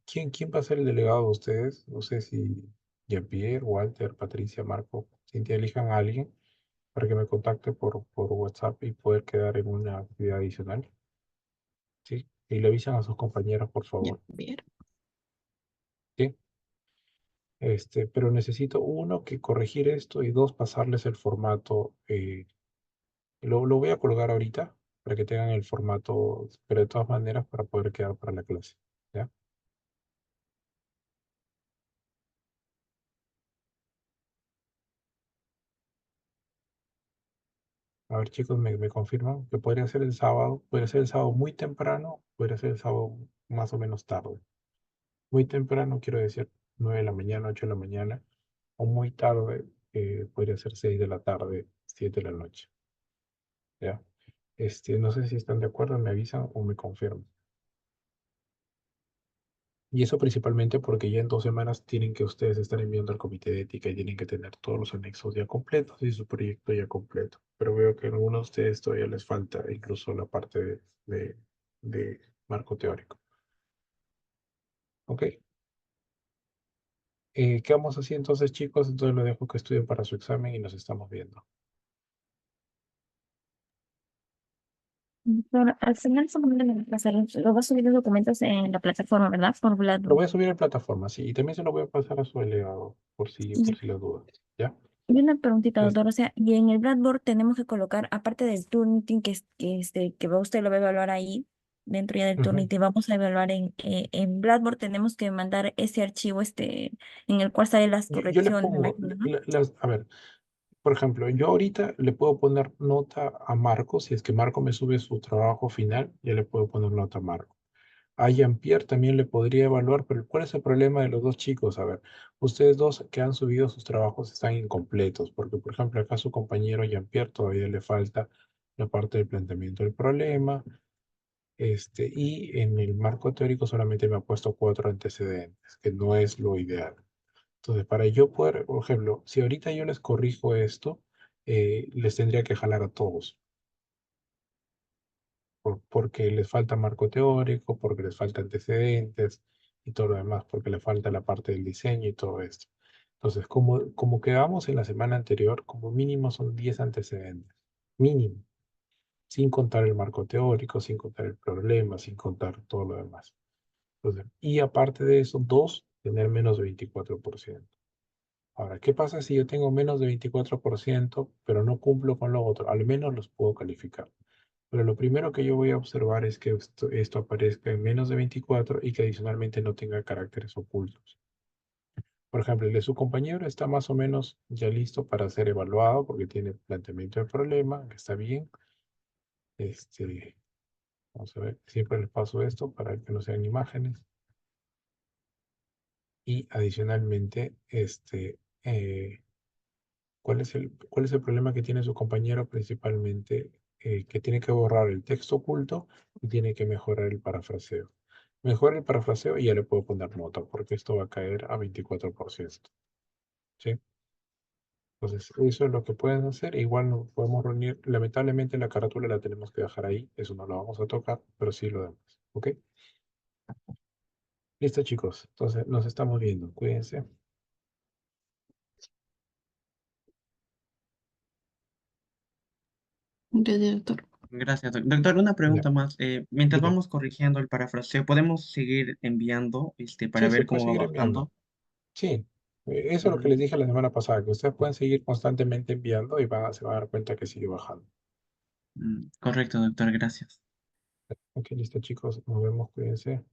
¿quién va a ser el delegado de ustedes? No sé si Jean-Pierre, Walter, Patricia, Marco, Cintia, elijan a alguien para que me contacte por WhatsApp y poder quedar en una actividad adicional. ¿Sí? Y le avisan a sus compañeros, por Ya, favor. ver. ¿Sí? Pero necesito uno que corregir esto y dos pasarles el formato. Lo voy a colgar ahorita para que tengan el formato, pero de todas maneras para poder quedar para la clase. ¿Ya? A ver, chicos, me confirman que podría ser el sábado. Podría ser el sábado muy temprano, podría ser el sábado más o menos tarde. Muy temprano, quiero decir 9 de la mañana, 8 de la mañana, o muy tarde, podría ser 6 de la tarde, 7 de la noche. ¿Ya? No sé si están de acuerdo, me avisan o me confirman. Y eso principalmente porque ya en 2 semanas tienen que ustedes estar enviando al comité de ética y tienen que tener todos los anexos ya completos y su proyecto ya completo. Pero veo que a algunos de ustedes todavía les falta incluso la parte de marco teórico. ¿Ok? Quedamos así entonces, chicos. Entonces lo dejo que estudien para su examen y nos estamos viendo. Doctor, al final solamente me va a pasar, lo va a subir los documentos en la plataforma, ¿verdad? Por Lo Blackboard. voy a subir en plataforma, sí. Y también se lo voy a pasar a su delegado por si las dudas. ¿Ya? Y una preguntita, Listo. doctor, o sea, y en el Blackboard tenemos que colocar, aparte del Turnitin que usted lo va a evaluar ahí, dentro ya del Ujú. Turnitin, vamos a evaluar en Blackboard, tenemos que mandar ese archivo en el cual salen las Yo les correcciones, me pongo, imagino, ¿no? a ver, por ejemplo, yo ahorita le puedo poner nota a Marco, si es que Marco me sube su trabajo final, ya le puedo poner nota a Marco. A Jean-Pierre también le podría evaluar, pero ¿cuál es el problema de los dos chicos? A ver, ustedes dos que han subido sus trabajos están incompletos, porque por ejemplo acá su compañero Jean-Pierre todavía le falta la parte del planteamiento del problema, y en el marco teórico solamente me ha puesto 4 antecedentes, que no es lo ideal. Entonces, para yo poder, por ejemplo, si ahorita yo les corrijo esto, les tendría que jalar a todos, porque les falta marco teórico, porque les falta antecedentes y todo lo demás, porque le falta la parte del diseño y todo esto. Entonces, como quedamos en la semana anterior, como mínimo son 10 antecedentes, mínimo, sin contar el marco teórico, sin contar el problema, sin contar todo lo demás. Entonces, y aparte de eso, dos, tener menos de 24%. Ahora, ¿qué pasa si yo tengo menos de 24%, pero no cumplo con lo otro? Al menos los puedo calificar. Pero lo primero que yo voy a observar es que esto aparezca en menos de 24 y que adicionalmente no tenga caracteres ocultos. Por ejemplo, el de su compañero está más o menos ya listo para ser evaluado porque tiene planteamiento de problema, que está bien. Vamos a ver, siempre les paso esto para que no sean imágenes. Y adicionalmente, ¿cuál es el problema que tiene su compañero? Principalmente que tiene que borrar el texto oculto y tiene que mejorar el parafraseo. Mejora el parafraseo y ya le puedo poner nota porque esto va a caer a 24%. ¿Sí? Entonces, eso es lo que pueden hacer. Igual nos podemos reunir. Lamentablemente la carátula la tenemos que dejar ahí. Eso no lo vamos a tocar, pero sí lo demás. ¿Ok? Listo, chicos. Entonces, nos estamos viendo. Cuídense. Gracias, doctor. Gracias, doctor. Una Ya. pregunta más. Mientras Dime. vamos corrigiendo el parafraseo, ¿podemos seguir enviando para Sí, se ver puede cómo seguir va enviando. bajando? Sí. Eso es lo que Mm, les dije la semana pasada, que ustedes pueden seguir constantemente enviando y se van a dar cuenta que sigue bajando. correcto, doctor, gracias. Ok, listo, chicos. Nos vemos. Cuídense.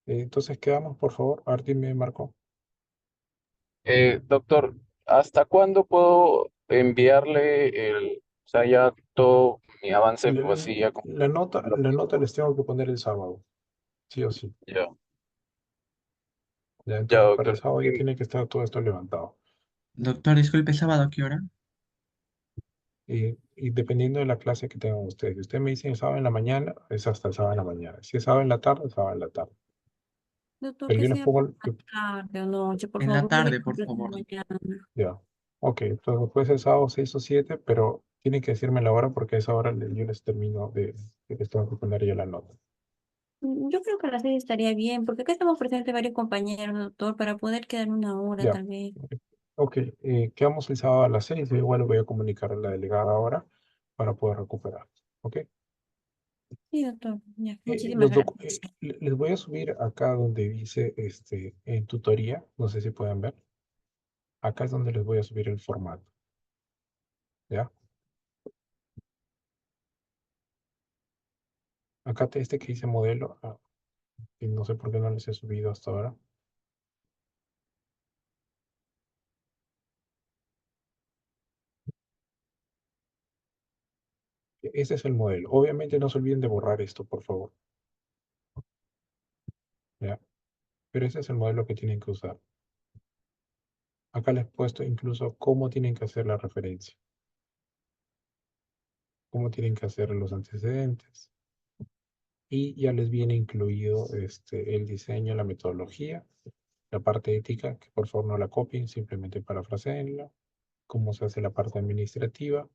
Entonces, quedamos, por favor. Arti me marcó. Doctor, ¿hasta cuándo puedo enviarle o sea, ya todo mi avance, pues La, sí, ya con la nota les tengo que poner el sábado. Sí o sí. ya, Ya, ya, entonces para el doctor. sábado ya tiene que estar todo esto levantado. Doctor, disculpe, ¿sábado a qué hora? Y dependiendo de la clase que tengan ustedes. Si ustedes me dicen sábado en la mañana, es hasta el sábado en la mañana. Si es sábado en la tarde, sábado en la tarde. Doctor, Pero que yo les sea pongo, tarde o noche, por En la favor, porque tarde, yo por completo favor. mañana. ya. Ok, entonces puede ser sábado 6 o 7, pero tienen que decirme la hora porque a esa hora yo les termino de les tengo que poner yo la nota. Yo creo que a las 6 estaría bien, porque acá estamos presentes varios compañeros, doctor, para poder quedar una hora Ya. tal vez. Ok, quedamos el sábado a las 6. Yo igual le voy a comunicar a la delegada ahora para poder recuperar. Ok. Sí, doctor, ya, muchísimas gracias. Les voy a subir acá donde dice en tutoría, no sé si pueden ver. Acá es donde les voy a subir el formato. ¿Ya? Acá este que dice modelo, y no sé por qué no les he subido hasta ahora. Este es el modelo. Obviamente no se olviden de borrar esto, por favor. ¿Ya? Pero ese es el modelo que tienen que usar. Acá les he puesto incluso cómo tienen que hacer la referencia. Cómo tienen que hacer los antecedentes. Y ya les viene incluido el diseño, la metodología, la parte ética, que por favor no la copien, simplemente parafraseenla, cómo se hace la parte administrativa,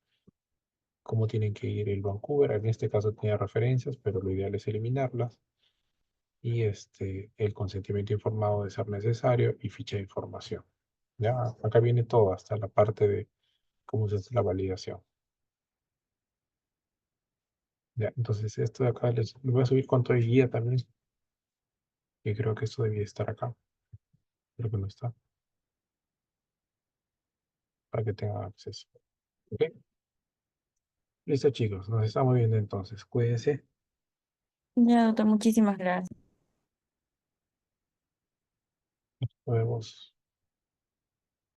cómo tienen que ir el Vancouver. En este caso tenía referencias, pero lo ideal es eliminarlas. Y el consentimiento informado de ser necesario y ficha de información. Ya, acá viene todo, hasta la parte de cómo se hace la validación. Ya, entonces esto de acá les lo voy a subir con todo el guía también. Y creo que esto debía estar acá. Creo que no está. Para que tengan acceso. ¿Ok? Listo, chicos. Nos estamos viendo entonces. Cuídense. Ya, doctor, muchísimas gracias. Nos vemos.